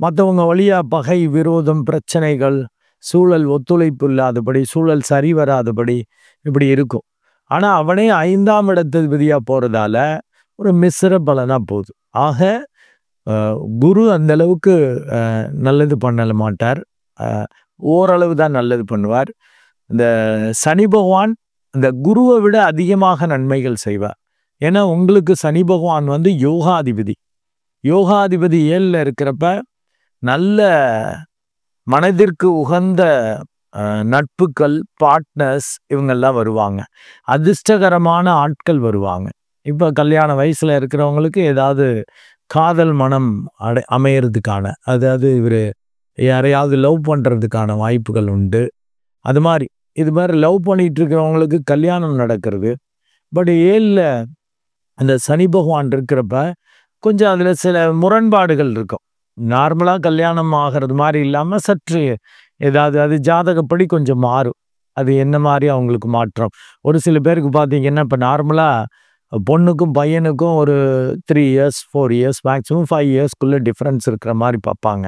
மற்றவங்க வழியா பகை, விரோதம், பிரச்சனைகள், சூழல் ஒத்துழைப்பு இல்லாதபடி, சூழல் சரி வராதபடி இப்படி இருக்கும். ஆனா அவனே 5ஆம் இடத்ததிபதியா போறதால ஒரு மிஸ்ர பலனா போகுது. ஆக குரு அந்த அளவுக்கு நல்லது பண்ண மாட்டார். ஓரளவு தான் நல்லது பண்ணுவார். இந்த சனி பகவான் இந்த குருவை விட அதிகமாக நன்மைகள் செய்வார். ஏன்னா உங்களுக்கு சனி பகவான் வந்து யோகாதிபதி. யோகாதிபதி 7ல இருக்கிறப்ப நல்ல மனதிற்கு உகந்த நட்புகள், பார்ட்னர்ஸ் இவங்கெல்லாம் வருவாங்க. அதிர்ஷ்டகரமான ஆட்கள் வருவாங்க. இப்போ கல்யாண வயசுல இருக்கிறவங்களுக்கு ஏதாவது காதல் மனம் அமையறதுக்கான, அதாவது இவர் யாரையாவது லவ் பண்ணுறதுக்கான வாய்ப்புகள் உண்டு. அது மாதிரி இது மாதிரி லவ் பண்ணிட்டு இருக்கிறவங்களுக்கு கல்யாணம் நடக்கிறது. பட் 7ல அந்த சனி பகவான் இருக்கிறப்ப கொஞ்சம் அதில் சில முரண்பாடுகள் இருக்கும். நார்மலாக கல்யாணம் ஆகிறது மாதிரி இல்லாமல் சற்று ஏதாவது அது ஜாதகப்படி கொஞ்சம் மாறும். அது என்ன மாதிரி அவங்களுக்கு மாற்றம். ஒரு சில பேருக்கு பார்த்தீங்கன்னா இப்போ நார்மலாக பொண்ணுக்கும் பையனுக்கும் ஒரு 3 இயர்ஸ் 4 இயர்ஸ் மேக்ஸிமம் 5 இயர்ஸ்க்குள்ளே டிஃப்ரென்ஸ் இருக்கிற மாதிரி பார்ப்பாங்க.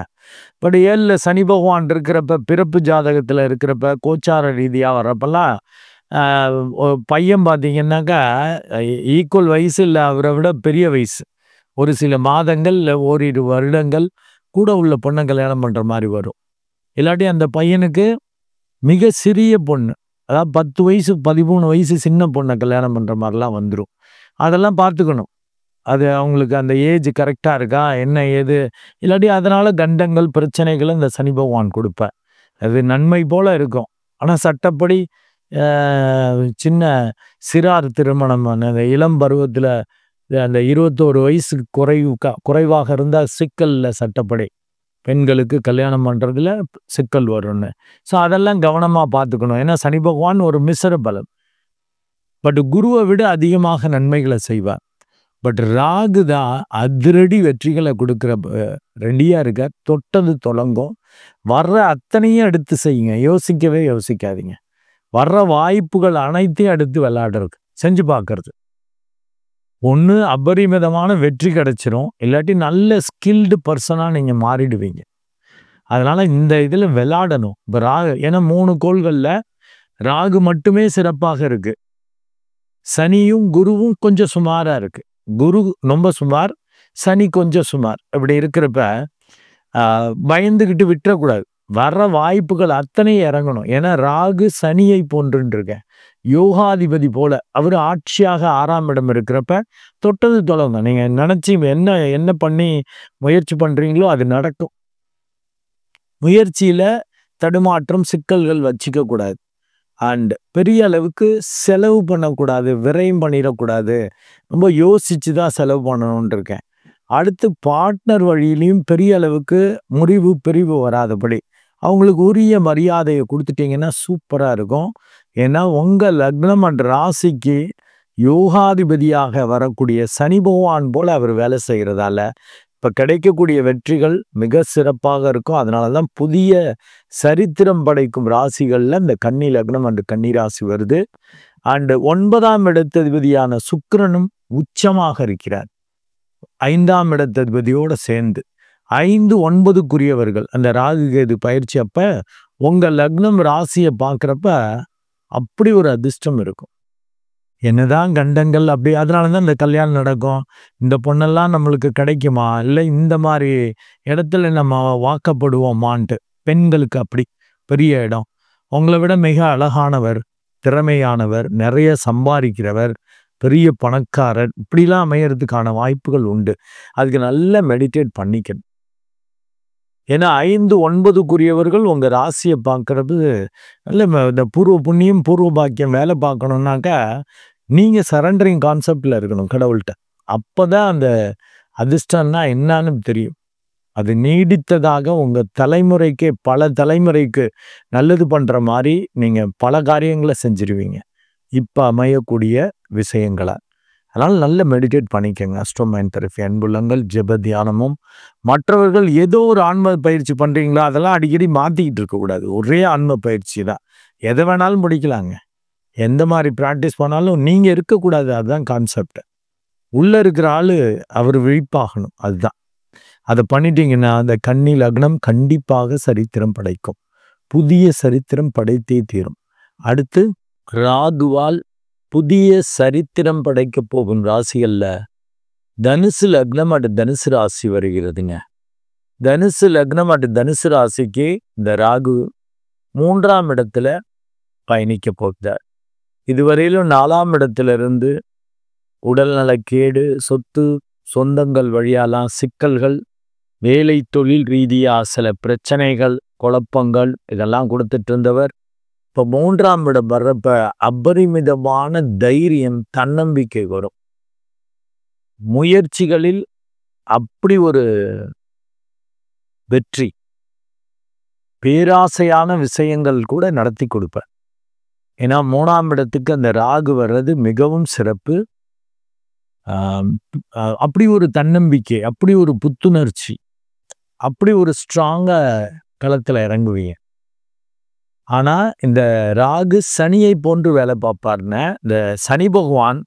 பட் 7ல சனி பகவான் இருக்கிறப்ப, பிறப்பு ஜாதகத்தில் இருக்கிறப்ப, கோச்சார ரீதியாக வர்றப்பெல்லாம் பையன் பார்த்தீங்கன்னாக்கா ஈக்குவல் வயசு இல்லை, அவரை விட பெரிய வயசு. ஒரு சில மாதங்கள் இல்லை ஓரிரு வருடங்கள் கூட உள்ள பொண்ணை கல்யாணம் பண்ணுற மாதிரி வரும். இல்லாட்டி அந்த பையனுக்கு மிக சிறிய பொண்ணு, அதாவது 10 வயசு 13 வயசு சின்ன பொண்ணை கல்யாணம் பண்ணுற மாதிரிலாம் வந்துடும். அதெல்லாம் பார்த்துக்கணும். அது அவங்களுக்கு அந்த ஏஜ் கரெக்டாக இருக்கா என்ன ஏது, இல்லாட்டி அதனால் கண்டங்கள் பிரச்சனைகளை இந்த சனி பகவான் கொடுப்பேன். அது நன்மை போல் இருக்கும். ஆனால் சட்டப்படி சின்ன சிறார் திருமணம், அந்த இளம் பருவத்தில் அந்த 21 வயசுக்கு குறைவாக இருந்தால் சிக்கலில் சட்டப்படி பெண்களுக்கு கல்யாணம் பண்ணுறதுல சிக்கல் வரும்னு. ஸோ அதெல்லாம் கவனமாக பார்த்துக்கணும். ஏன்னா சனி பகவான் ஒரு மிஸ்ர பலன். பட் குருவை விட அதிகமாக நன்மைகளை செய்வார். பட் ராகு தான் அதிரடி வெற்றிகளை கொடுக்குற ரெடியாக இருக்க. தொட்டது தொடங்கும். வர்ற அத்தனையும் எடுத்து செய்யுங்க. யோசிக்கவே யோசிக்காதீங்க. வர்ற வாய்ப்புகள் அனைத்தையும் எடுத்து விளையாடுறது, செஞ்சு பார்க்கறது. ஒன்று அபரிமிதமான வெற்றி கிடைச்சிரும், இல்லாட்டி நல்ல ஸ்கில்டு பர்சனாக நீங்கள் மாறிடுவீங்க. அதனால் இந்த இதில் விளையாடணும். இப்போ ராகு, ஏன்னா 3 கோள்களில் ராகு மட்டுமே சிறப்பாக இருக்குது. சனியும் குருவும் கொஞ்சம் சுமாராக இருக்குது. குரு ரொம்ப சுமார், சனி கொஞ்சம் சுமார். அப்படி இருக்கிறப்ப பயந்துகிட்டு விட்டுறக்கூடாது. வர்ற வாய்ப்புகள் அத்தனையும் இறங்கணும். ஏன்னா ராகு சனியை போன்றுன்னு இருக்கேன். யோகாதிபதி போல அவர் ஆட்சியாக 6ஆம் இடம் இருக்கிறப்ப தொட்டது தொலைங்க. நீங்க நினைச்சு என்ன பண்ணி முயற்சி பண்றீங்களோ அது நடக்கும். முயற்சியில தடுமாற்றம், சிக்கல்கள் வச்சுக்க கூடாது. அண்ட் பெரிய அளவுக்கு செலவு பண்ணக்கூடாது, விரயம் பண்ணிடக்கூடாது. ரொம்ப யோசிச்சு தான் செலவு பண்ணணும்னு இருக்கேன். அடுத்து பார்ட்னர் வழியிலையும் பெரிய அளவுக்கு முறிவு பிரிவு வராதபடி அவங்களுக்கு உரிய மரியாதையை கொடுத்துட்டீங்கன்னா சூப்பரா இருக்கும். ஏன்னா உங்க லக்னம் அண்ட் ராசிக்கு யோகாதிபதியாக வரக்கூடிய சனி பகவான் போல அவர் வேலை செய்கிறதால இப்போ கிடைக்கக்கூடிய வெற்றிகள் மிக சிறப்பாக இருக்கும். அதனால தான் புதிய சரித்திரம் படைக்கும் ராசிகளில் இந்த கன்னி லக்னம் அண்ட் கன்னி ராசி வருது. அண்டு 9ஆம் இடத்ததிபதியான சுக்கிரனும் உச்சமாக இருக்கிறார் 5ஆம் இடத்ததிபதியோடு சேர்ந்து. 5, 9க்குரியவர்கள் அந்த ராகு கேது பயிற்சி அப்ப உங்க லக்னம் ராசியை பார்க்குறப்ப அப்படி ஒரு அதிர்ஷ்டம் இருக்கும். என்னதான் கண்டங்கள் அப்படி, அதனால தான் இந்த கல்யாணம் நடக்கும். இந்த பொண்ணெல்லாம் நம்மளுக்கு கிடைக்குமா, இல்லை இந்த மாதிரி இடத்துல நம்ம வாக்கப்படுவோமான்ட்டு. பெண்களுக்கு அப்படி பெரிய இடம். உங்களை விட மிக அழகானவர், திறமையானவர், நிறைய சம்பாதிக்கிறவர், பெரிய பணக்காரர், இப்படிலாம் அமையறதுக்கான வாய்ப்புகள் உண்டு. அதுக்கு நல்லா மெடிடேட் பண்ணிக்கணும். ஏன்னா 5, 9க்குரியவர்கள் உங்க ராசியை பார்க்கறது நல்ல இந்த பூர்வ புண்ணியம் பூர்வ பாக்கியம் வேலை பார்க்கணுன்னாக்கா நீங்க சரண்டரிங் கான்செப்ட்ல இருக்கணும் கடவுள்கிட்ட. அப்பதான் அந்த அதிர்ஷ்டம்னா என்னன்னு தெரியும். அது நீடித்ததாக உங்க தலைமுறைக்கே பல தலைமுறைக்கு நல்லது பண்ற மாதிரி நீங்க பல காரியங்களை செஞ்சிருவீங்க இப்ப அமையக்கூடிய விஷயங்களை. அதனால் நல்ல மெடிடேட் பண்ணிக்கோங்க. அஸ்ட்ரோ மைண்ட் தெரபி அன்புள்ளங்கள் ஜெப தியானமும். மற்றவர்கள் ஏதோ ஒரு ஆன்ம பயிற்சி பண்ணுறீங்களா அதெல்லாம் அடிக்கடி மாற்றிக்கிட்டு இருக்கக்கூடாது. ஒரே ஆன்ம பயிற்சி தான். எதை வேணாலும் முடிக்கலாங்க. எந்த மாதிரி ப்ராக்டிஸ் பண்ணாலும் நீங்கள் இருக்கக்கூடாது. அதுதான் கான்செப்ட். உள்ளே இருக்கிற ஆள் அவர் விழிப்பாகணும். அதுதான். அதை பண்ணிட்டீங்கன்னா அந்த கன்னி லக்னம் கண்டிப்பாக சரித்திரம் படைக்கும். புதிய சரித்திரம் படைத்தே தீரும். அடுத்து ராகுவால் புதிய சரித்திரம் படைக்க போகும் ராசிகள்ல தனுசு லக்னம் அடு தனுசு ராசி வருகிறதுங்க. தனுசு லக்னம் அடு தனுசு ராசிக்கு இந்த ராகு 3ஆம் இடத்துல பயணிக்க போகிறார். இதுவரையிலும் 4ஆம் இடத்திலிருந்து உடல்நலக்கேடு, சொத்து சொந்தங்கள் வழியாலாம் சிக்கல்கள், வேலை தொழில் ரீதியாக சில பிரச்சனைகள், குழப்பங்கள் இதெல்லாம் கொடுத்துட்டு இருந்தவர் இப்போ 3ஆம் இடம் வர்றப்ப அபரிமிதமான தைரியம், தன்னம்பிக்கை வரும். முயற்சிகளில் அப்படி ஒரு வெற்றி, பேராசையான விஷயங்கள் கூட நடத்தி கொடுப்பார். ஏன்னா 3ஆம் இடத்துக்கு அந்த ராகு வர்றது மிகவும் சிறப்பு. அப்படி ஒரு தன்னம்பிக்கை, அப்படி ஒரு புத்துணர்ச்சி, அப்படி ஒரு ஸ்ட்ராங்கா களத்தில் இறங்குவீங்க. ஆனா இந்த ராகு சனியை போன்று வேலை பார்ப்பார்ன இந்த சனி பகவான்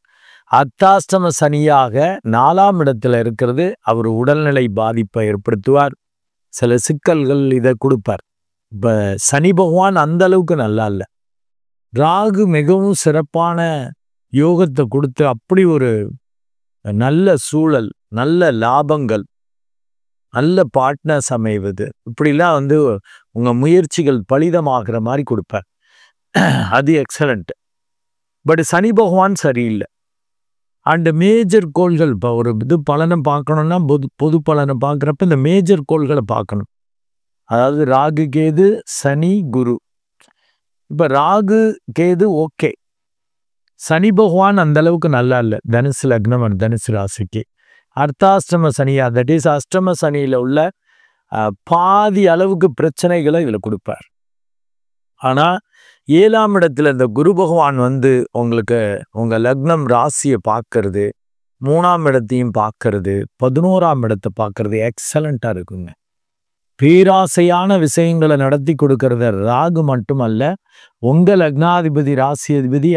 அர்த்தாஷ்டம சனியாக 4ஆம் இடத்துல இருக்கிறது. அவர் உடல்நிலை பாதிப்பை ஏற்படுத்துவார். சில சிக்கல்கள் இதை கொடுப்பார். இப்ப சனி பகவான் அந்த அளவுக்கு நல்லா இல்லை. ராகு மிகவும் சிறப்பான யோகத்தை கொடுத்து அப்படி ஒரு நல்ல சூழல், நல்ல லாபங்கள், நல்ல பார்ட்னர்ஸ் அமைவது, இப்படிலாம் உங்க முயற்சிகள் பலிதமாகிற மாதிரி கொடுப்பார். அது எக்ஸலண்ட். பட் சனி பகவான் சரியில்லை. அண்ட் மேஜர் கோள்கள் இப்போ ஒரு பலனை பார்க்கணும்னா பொது பலனை பார்க்குறப்ப இந்த மேஜர் கோள்களை பார்க்கணும். அதாவது ராகு கேது சனி குரு. இப்போ ராகு கேது ஓகே, சனி பகவான் அந்த அளவுக்கு நல்லா இல்லை. தனுசு லக்னம் அண்ட் தனுசு ராசிக்கு அர்த்தாஷ்டம சனியா, தட் இஸ் அஷ்டம சனியில் உள்ள பாதி அளவுக்கு பிரச்சனைகளை இதில் கொடுப்பார். ஆனால் 7ஆம் இடத்துல இந்த குரு பகவான் உங்களுக்கு உங்கள் லக்னம் ராசியை பார்க்கறது, 3ஆம் இடத்தையும் பார்க்கறது, 11ஆம் இடத்தை பார்க்கறது எக்ஸலண்ட்டாக இருக்குங்க. பேராசையான விஷயங்களை நடத்தி கொடுக்கறத ராகு மட்டுமல்ல, உங்கள் லக்னாதிபதி ராசி அதிபதி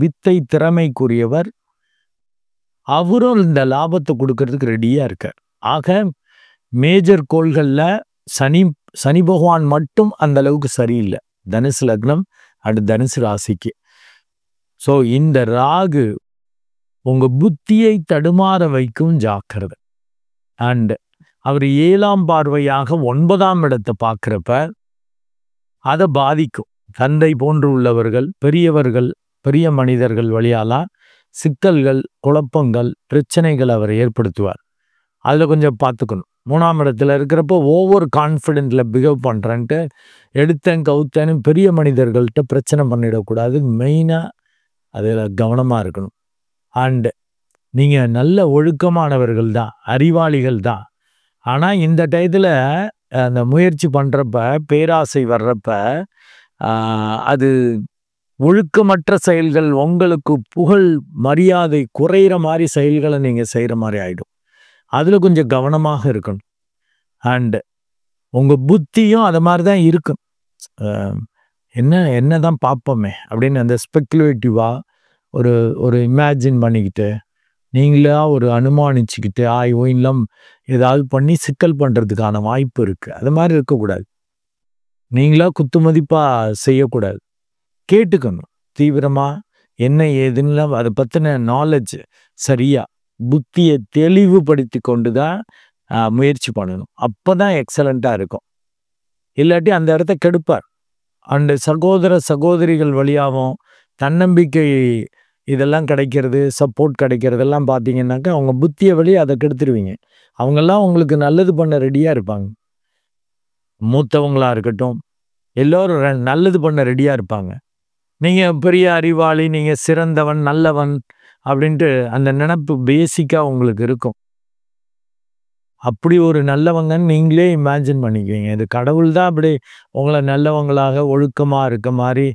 வித்தை திறமைக்குரியவர், அவரும் இந்த லாபத்தை கொடுக்கறதுக்கு ரெடியாக இருக்கார். ஆக மேஜர் கோள்களில் சனி பகவான் மட்டும் அந்த அளவுக்கு சரியில்லை தனுசு லக்னம் அண்ட் தனுசு ராசிக்கு. ஸோ இந்த ராகு உங்க புத்தியை தடுமாற வைக்கும் ஜாக்கிரதை. அண்ட் அவர் 7ஆம் பார்வையாக 9ஆம் இடத்தை பார்க்கிறப்ப அதை பாதிக்கும். தந்தை போன்று உள்ளவர்கள், பெரியவர்கள், பெரிய மனிதர்கள் வழியாலாம் சிக்கல்கள், குழப்பங்கள், பிரச்சனைகள் அவர் ஏற்படுத்துவார். அதில் கொஞ்சம் பார்த்துக்கணும். 3ஆம் இடத்துல இருக்கிறப்போ ஓவர் கான்ஃபிடென்ட்ல பிஹேவ் பண்ணுறேன்ட்டு எடுத்தேன் கவுத்தேன்னு பெரிய மனிதர்கள்ட்ட பிரச்சனை பண்ணிடக்கூடாது. மெயினாக அதில் கவனமாக இருக்கணும். அண்டு நீங்கள் நல்ல ஒழுக்கமானவர்கள் தான், அறிவாளிகள் தான். ஆனால் இந்த டயத்தில் அந்த முயற்சி பண்ணுறப்ப, பேராசை வர்றப்ப அது ஒழுக்கமற்ற செயல்கள், உங்களுக்கு புகழ் மரியாதை குறையிற மாதிரி செயல்களை நீங்கள் செய்கிற மாதிரி ஆகிடும். அதில் கொஞ்சம் கவனமாக இருக்கணும். அண்டு உங்கள் புத்தியும் அதை மாதிரி தான் இருக்கும். என்ன தான் பார்ப்போமே அப்படின்னு அந்த ஸ்பெக்குலேட்டிவாக ஒரு இமேஜின் பண்ணிக்கிட்டு, நீங்களா ஒரு அனுமானிச்சுக்கிட்டு ஓயின்லாம் ஏதாவது பண்ணி சிக்கல் பண்ணுறதுக்கான வாய்ப்பு இருக்குது. அது மாதிரி இருக்கக்கூடாது. நீங்களா குத்துமதிப்பாக செய்யக்கூடாது. கேட்டுக்கணும் தீவிரமாக என்ன ஏதுன்னு. அதை பற்றின நாலேஜ் சரியாக புத்தியை தெளிவுபடுத்தி கொண்டு தான் முயற்சி பண்ணணும். அப்போ தான் எக்ஸலண்ட்டாக இருக்கும். இல்லாட்டி அந்த இடத்த கெடுப்பார். அண்டு சகோதர சகோதரிகள் வழியாகவும் தன்னம்பிக்கை இதெல்லாம் கிடைக்கிறது, சப்போர்ட் கிடைக்கிறதெல்லாம் பார்த்தீங்கன்னாக்கா அவங்க புத்தியை வழி அதை கெடுத்துருவீங்க. அவங்கெல்லாம் உங்களுக்கு நல்லது பண்ண ரெடியாக இருப்பாங்க. மூத்தவங்களாக இருக்கட்டும், எல்லோரும் நல்லது பண்ண ரெடியாக இருப்பாங்க. நீங்கள் பெரிய அறிவாளி, நீங்கள் சிறந்தவன், நல்லவன் அப்படின்ட்டு அந்த நினைப்பு பேசிக்காக உங்களுக்கு இருக்கும். அப்படி ஒரு நல்லவங்கன்னு நீங்களே இமேஜின் பண்ணிக்குவீங்க. இது கடவுள் தான் அப்படி உங்களை நல்லவங்களாக ஒழுக்கமாக இருக்க மாதிரி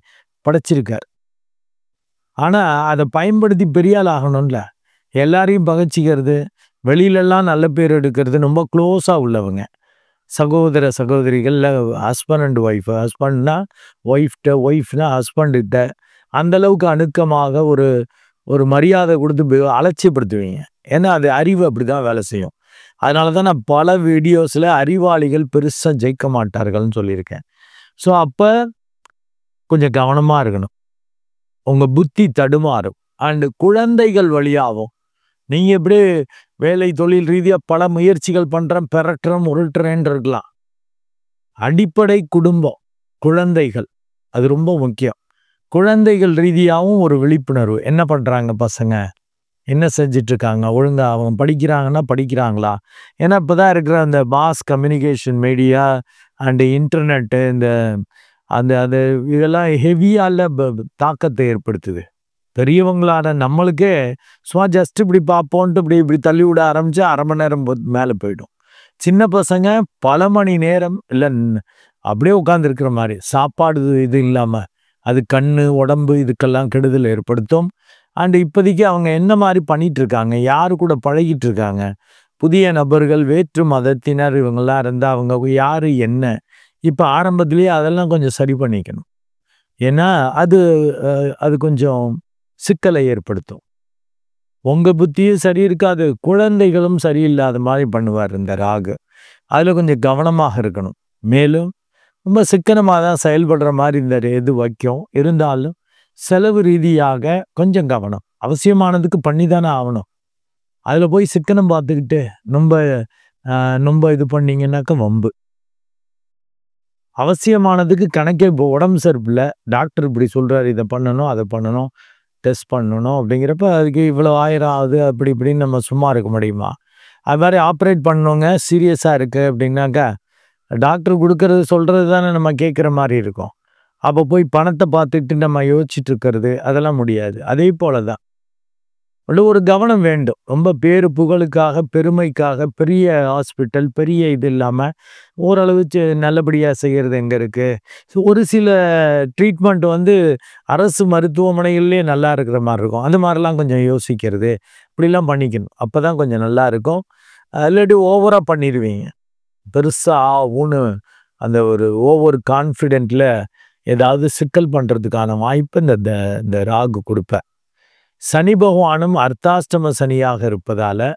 படைச்சிருக்கார். ஆனால் அதை பயன்படுத்தி பெரிய ஆள் ஆகணும்ல. எல்லாரையும் பகைச்சிக்கிறது, வெளியிலெல்லாம் நல்ல பேர் எடுக்கிறது, ரொம்ப க்ளோஸாக உள்ளவங்க சகோதர சகோதரிகளில் ஹஸ்பண்ட் அண்ட் ஒய்ஃப், ஹஸ்பண்ட்னா ஒய்ஃப்ட, ஒய்ஃப்னா ஹஸ்பண்ட்கிட்ட அந்தளவுக்கு அணுக்கமாக ஒரு மரியாதை கொடுத்து அலட்சியப்படுத்துவீங்க. ஏன்னா அது அறிவு அப்படி தான் வேலை செய்யும். அதனால தான் நான் பல வீடியோஸில் அறிவாளிகள் பெருசாக ஜெயிக்க மாட்டார்கள்னு சொல்லியிருக்கேன். ஸோ அப்போ கொஞ்சம் கவனமாக இருக்கணும். உங்கள் புத்தி தடுமாறும். அண்டு குழந்தைகள் வழியாகும். நீங்கள் எப்படி வேலை தொழில் ரீதியாக பல முயற்சிகள் பண்ணுறேன், பெறட்டுறேன், உருட்டுறேன்னு இருக்கலாம். அடிப்படை குடும்பம், குழந்தைகள் அது ரொம்ப முக்கியம். குழந்தைகள் ரீதியாகவும் ஒரு விழிப்புணர்வு. என்ன பண்ணுறாங்க பசங்க, என்ன செஞ்சிட்ருக்காங்க, ஒழுங்காக அவங்க படிக்கிறாங்கன்னா படிக்கிறாங்களா? ஏன்னா இப்போ தான் இருக்கிற அந்த mass communication media and internet அந்த இதெல்லாம் ஹெவியால தாக்கத்தை ஏற்படுத்துது. பெரியவங்களான நம்மளுக்கே ஜஸ்ட் இப்படி பார்ப்போன்ட்டு இப்படி தள்ளி விட ஆரம்பித்தா 1/2 மணி நேரம் மேலே போயிடும். சின்ன பசங்க பல மணி நேரம் இல்லை அப்படியே உட்காந்துருக்கிற மாதிரி, சாப்பாடு இது இல்லாமல் அது கண், உடம்பு இதுக்கெல்லாம் கெடுதல் ஏற்படுத்தும். அண்டு இப்போதைக்கு அவங்க என்ன மாதிரி பண்ணிகிட்ருக்காங்க, யார் கூட பழகிட்டு இருக்காங்க, புதிய நபர்கள், வேற்று மதத்தினர் இவங்கெல்லாம் இருந்தால் அவங்க யார் என்ன, இப்போ ஆரம்பத்திலேயே அதெல்லாம் கொஞ்சம் சரி பண்ணிக்கணும். ஏன்னா அது கொஞ்சம் சிக்கலை ஏற்படுத்தும். உங்கள் புத்தியும் சரி இருக்காது, குழந்தைகளும் சரியில்லாத மாதிரி பண்ணுவார் இந்த ராகு. அதில் கொஞ்சம் கவனமாக இருக்கணும். மேலும் ரொம்ப சிக்கனமாக தான் செயல்படுற மாதிரி இந்த இது வைக்கும். இருந்தாலும் செலவு ரீதியாக கொஞ்சம் கவனம் அவசியமானதுக்கு பண்ணி தானே ஆகணும். அதில் போய் சிக்கனம் பார்த்துக்கிட்டு ரொம்ப இது பண்ணிங்கன்னாக்கா வம்பு. அவசியமானதுக்கு கணக்கே இப்போ உடம்பு சரிப்பில்லை, டாக்டர் இப்படி சொல்கிறார், இதை பண்ணணும், அதை பண்ணணும், டெஸ்ட் பண்ணணும் அப்படிங்கிறப்ப அதுக்கு இவ்வளோ 1000 ஆகுது அப்படி இப்படின்னு நம்ம சும்மா இருக்க முடியுமா? அது மாதிரி ஆப்ரேட் பண்ணவங்க சீரியஸாக இருக்குது அப்படின்னாக்கா டாக்டர் கொடுக்கறது சொல்கிறது தானே நம்ம கேட்குற மாதிரி இருக்கும். அப்போ போய் பணத்தை பார்த்துட்டு நம்ம யோசிச்சுட்டு இருக்கிறது அதெல்லாம் முடியாது. அதே போல தான் ஒரு கவனம் வேண்டும். ரொம்ப பேரு புகழுக்காக, பெருமைக்காக பெரிய ஹாஸ்பிட்டல், பெரிய இது இல்லாமல் ஓரளவு நல்லபடியாக செய்கிறது எங்கே இருக்குது? ஸோ ஒரு சில ட்ரீட்மெண்ட் அரசு மருத்துவமனைகள்லேயே நல்லா இருக்கிற மாதிரி இருக்கும். அந்த மாதிரிலாம் கொஞ்சம் யோசிக்கிறது, இப்படிலாம் பண்ணிக்கணும். அப்போ தான் கொஞ்சம் நல்லா இருக்கும். இல்லாட்டி ஓவராக பண்ணிடுவீங்க. பெருசாக அந்த ஒரு ஓவர் கான்ஃபிடென்ட்டில் ஏதாவது சிக்கல் பண்ணுறதுக்கான வாய்ப்பு இந்த ராகு கொடுப்பேன். சனி பகவானும் அர்த்தாஷ்டம சனியாக இருப்பதால்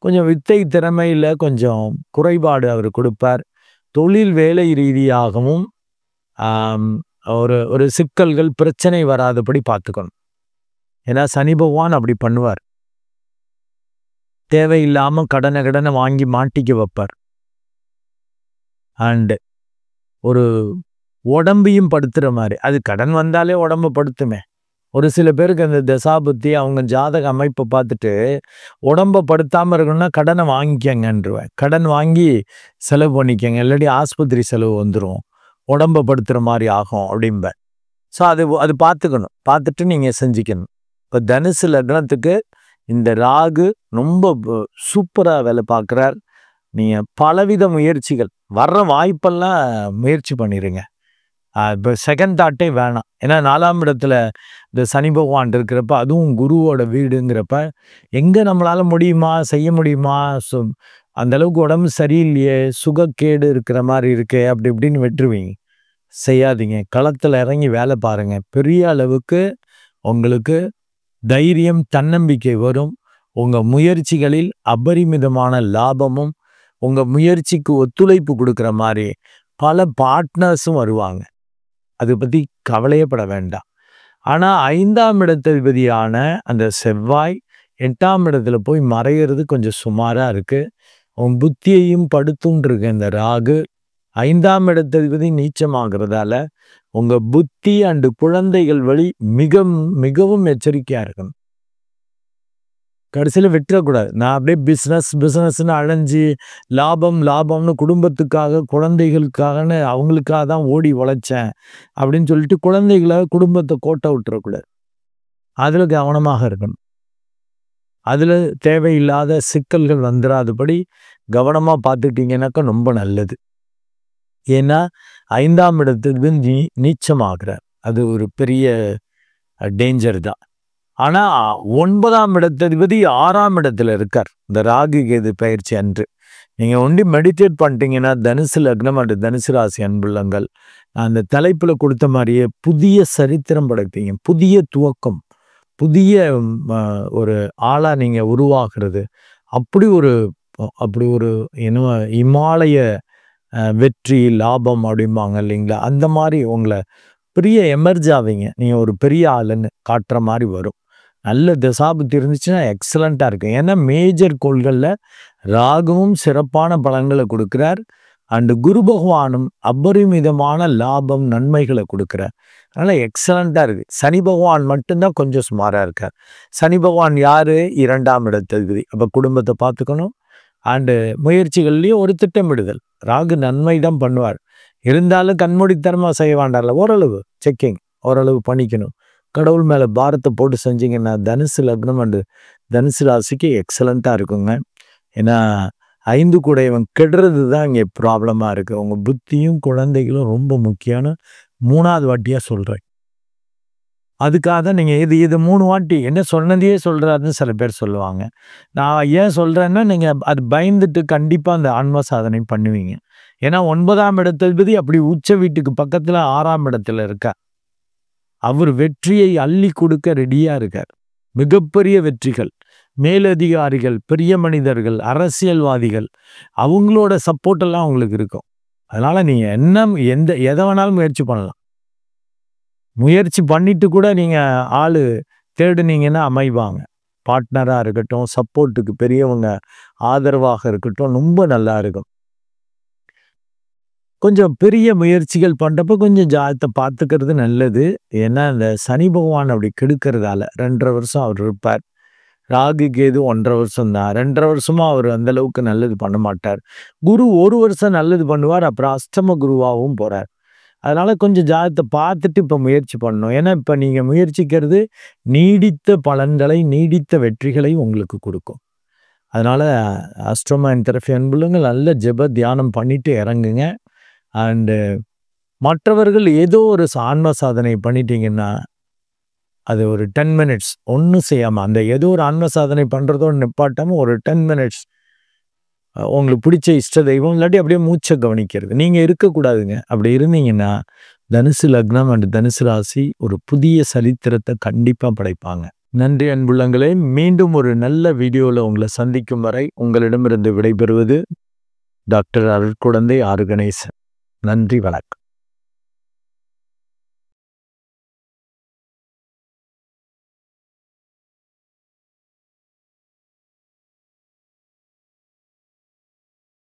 கொஞ்சம் வித்தை திறமையில் கொஞ்சம் குறைபாடு அவர் கொடுப்பார். தொழில் வேலை ரீதியாகவும் ஒரு சிக்கல்கள் பிரச்சனை வராதபடி பார்த்துக்கணும். ஏன்னா சனி பகவான் அப்படி பண்ணுவார். தேவையில்லாமல் கடனை வாங்கி மாட்டிக்க வைப்பார். அண்டு ஒரு உடம்பையும் படுத்துகிற மாதிரி, அது கடன் வந்தாலே உடம்பை படுத்துமே. ஒரு சில பேருக்கு அந்த தசாபுத்தி அவங்க ஜாதக அமைப்பை பார்த்துட்டு உடம்பை படுத்தாமல் இருக்கணும்னா கடனை வாங்கிக்கங்கன்றுவேன். கடன் வாங்கி செலவு பண்ணிக்கங்க, இல்லாட்டி ஆஸ்பத்திரி செலவு வந்துடும், உடம்பை படுத்துகிற மாதிரி ஆகும் அப்படிம்பேன். ஸோ அது பார்த்துக்கணும், பார்த்துட்டு நீங்கள் செஞ்சுக்கணும். இப்போ தனுசு லக்னத்துக்கு இந்த ராகு ரொம்ப சூப்பராக வேலை பார்க்குறார். நீங்கள் பலவித முயற்சிகள் வர்ற வாய்ப்பெல்லாம் முயற்சி பண்ணிடுங்க. இப்போ செகண்ட் தாட்டே வேணாம். ஏன்னா 4ஆம் இடத்துல இந்த சனி பகவான் இருக்கிறப்ப, அதுவும் குருவோட வீடுங்கிறப்ப, எங்கே நம்மளால் முடியுமா செய்ய முடியுமா, அந்தளவுக்கு உடம்பு சரியில்லையே, சுகக்கேடு இருக்கிற மாதிரி இருக்கே, அப்படி இப்படின்னு விட்டுருவீங்க. செய்யாதீங்க. களத்தில் இறங்கி வேலை பாருங்கள். பெரிய அளவுக்கு உங்களுக்கு தைரியம் தன்னம்பிக்கை வரும். உங்கள் முயற்சிகளில் அபரிமிதமான லாபமும் உங்கள் முயற்சிக்கு ஒத்துழைப்பு கொடுக்குற மாதிரி பல பார்ட்னர்ஸும் வருவாங்க. அதை பற்றி கவலையப்பட வேண்டாம். ஆனால் 5ஆம் இடத்ததிபதியான அந்த செவ்வாய் 8ஆம் இடத்துல போய் மறைகிறது கொஞ்சம் சுமாராக இருக்குது. உன் புத்தியையும் படுத்துன்றிருக்க இந்த ராகு 5ஆம் இடத்ததிபதி நீச்சமாகிறதால உங்கள் புத்தி அண்டு குழந்தைகள் வழி மிகவும் எச்சரிக்கையாக இருக்கணும். கடைசியில் விட்டுறக்கூடாது. நான் அப்படியே பிஸ்னஸ்ன்னு அலைஞ்சி லாபம்னு குடும்பத்துக்காக குழந்தைகளுக்காகன்னு அவங்களுக்காக தான் ஓடி உழைச்சேன் அப்படின்னு சொல்லிட்டு குழந்தைகளை குடும்பத்தை கோட்டை விட்டுறக்கூடாது. அதில் கவனமாக இருக்கணும். அதில் தேவையில்லாத சிக்கல்கள் வந்துடாதபடி கவனமாக பார்த்துக்கிட்டீங்கன்னாக்கா ரொம்ப நல்லது. ஏன்னா 5ஆம் இடத்துக்கு நீச்சமாகிறார். அது ஒரு பெரிய டேஞ்சர் தான். ஆனால் 9ஆம் இடத்ததிபதி 6ஆம் இடத்துல இருக்கார் இந்த ராகு கேது பயிற்சி அன்று. நீங்கள் ஒண்டி மெடிடேட் பண்ணிட்டீங்கன்னா தனுசு லக்னம் அண்டு தனுசு ராசி அன்புள்ளங்கள், அந்த தலைப்பில் கொடுத்த மாதிரியே புதிய சரித்திரம் படைப்பீங்க. புதிய துவக்கம், புதிய ஒரு ஆளாக நீங்கள் உருவாகிறது. அப்படி ஒரு என்ன இமாலய வெற்றி லாபம் அப்படிம்பாங்க இல்லைங்களா, அந்த மாதிரி உங்களை பெரிய எமர்ஜ் ஆவீங்க. நீங்கள் ஒரு பெரிய ஆளுன்னு காட்டுற மாதிரி வரும். நல்ல தசாபுத்தி இருந்துச்சுன்னா எக்ஸலண்ட்டாக இருக்கும். ஏன்னா மேஜர் கோள்களில் ராகுவும் சிறப்பான பலன்களை கொடுக்குறார். அண்டு குரு பகவானும் அபரிமிதமான லாபம் நன்மைகளை கொடுக்குறார். அதனால் எக்ஸலண்ட்டாக இருக்குது. சனி பகவான் மட்டும்தான் கொஞ்சம் சுமாராக இருக்கார். சனி பகவான் யார்? 2ஆம் இடத்ததிபதி. அப்போ குடும்பத்தை பார்த்துக்கணும். அண்டு முயற்சிகள்லேயும் ஒரு திட்டமிடுதல். ராகு நன்மை தான் பண்ணுவார். இருந்தாலும் கண்மூடித்தனமாக செய்ய வேண்டாம்ல, ஓரளவு செக்கிங் ஓரளவு பண்ணிக்கணும். கடவுள் மேலே பாரத்தை போட்டு செஞ்சிங்கன்னா தனுசு லக்னம் அண்டு தனுசு ராசிக்கு எக்ஸலண்ட்டாக இருக்குங்க. ஏன்னா 5 கூடையவன் கெடுறது தான் இங்கே ப்ராப்ளமாக இருக்குது. உங்கள் புத்தியும் குழந்தைகளும் ரொம்ப முக்கியம்னு 3ஆவது வாட்டியாக சொல்கிறேன். அதுக்காக தான் நீங்கள் இது 3 வாட்டி என்ன சொன்னதையே சொல்கிறாருன்னு சில பேர் சொல்லுவாங்க. நான் ஏன் சொல்கிறேன்னா, நீங்கள் அது பயந்துட்டு கண்டிப்பாக அந்த ஆன்ம சாதனை பண்ணுவீங்க. ஏன்னா 9ஆம் இடத்ததிபதி அப்படி உச்ச வீட்டுக்கு பக்கத்தில் 6ஆம் இடத்துல இருக்கார். அவர் வெற்றியை அள்ளி கொடுக்க ரெடியாக இருக்கார். மிகப்பெரிய வெற்றிகள், மேலதிகாரிகள், பெரிய மனிதர்கள், அரசியல்வாதிகள், அவங்களோட சப்போர்ட்டெல்லாம் உங்களுக்கு இருக்கும். அதனால் நீங்கள் எதை வேணாலும் முயற்சி பண்ணலாம். முயற்சி பண்ணிட்டு கூட நீங்கள் ஆள் தேடுனீங்கன்னா அமைவாங்க. பார்ட்னராக இருக்கட்டும், சப்போர்ட்டுக்கு பெரியவங்க ஆதரவாக இருக்கட்டும், ரொம்ப நல்லா இருக்கும். கொஞ்சம் பெரிய முயற்சிகள் பண்ணுறப்ப கொஞ்சம் ஜாதகத்தை பார்த்துக்கிறது நல்லது. ஏன்னா இந்த சனி பகவான் அப்படி கெடுக்கிறதால 2.5 வருஷம் அவர் இருப்பார். ராகு கேது 1.5 வருஷம் தான். 2.5 வருஷமாக அவர் அந்தளவுக்கு நல்லது பண்ண மாட்டார். குரு 1 வருஷம் நல்லது பண்ணுவார், அப்புறம் அஷ்டம குருவாகவும் போகிறார். அதனால் கொஞ்சம் ஜாதகத்தை பார்த்துட்டு இப்போ முயற்சி பண்ணணும். ஏன்னா இப்போ நீங்கள் முயற்சிக்கிறது நீடித்த பலன்களை, நீடித்த வெற்றிகளை உங்களுக்கு கொடுக்கும். அதனால் அஸ்ட்ரோமா தெரபி அன்புள்ளவங்க நல்ல ஜெப தியானம் பண்ணிவிட்டு இறங்குங்க. அண்டு மற்றவர்கள் ஏதோ ஒரு ஆன்ம சாதனை பண்ணிட்டீங்கன்னா அது ஒரு 10 மினிட்ஸ் ஒன்றும் செய்யாமல், அந்த ஏதோ ஒரு ஆன்ம சாதனை பண்ணுறதோடு நிப்பாட்டாமல் ஒரு 10 மினிட்ஸ் உங்களுக்கு பிடிச்ச இஷ்ட தெய்வம் இல்லாட்டி அப்படியே மூச்சை கவனிக்கிறது. நீங்கள் இருக்கக்கூடாதுங்க. அப்படி இருந்தீங்கன்னா தனுசு லக்னம் அண்டு தனுசு ராசி ஒரு புதிய சரித்திரத்தை கண்டிப்பாக படைப்பாங்க. நன்றி அன்புள்ளங்களே. மீண்டும் ஒரு நல்ல வீடியோவில் உங்களை சந்திக்கும் வரை உங்களிடமிருந்து விடைபெறுவது டாக்டர் அருட்குழந்தை ஆறு கணேசன். நன்றி, வணக்கம்.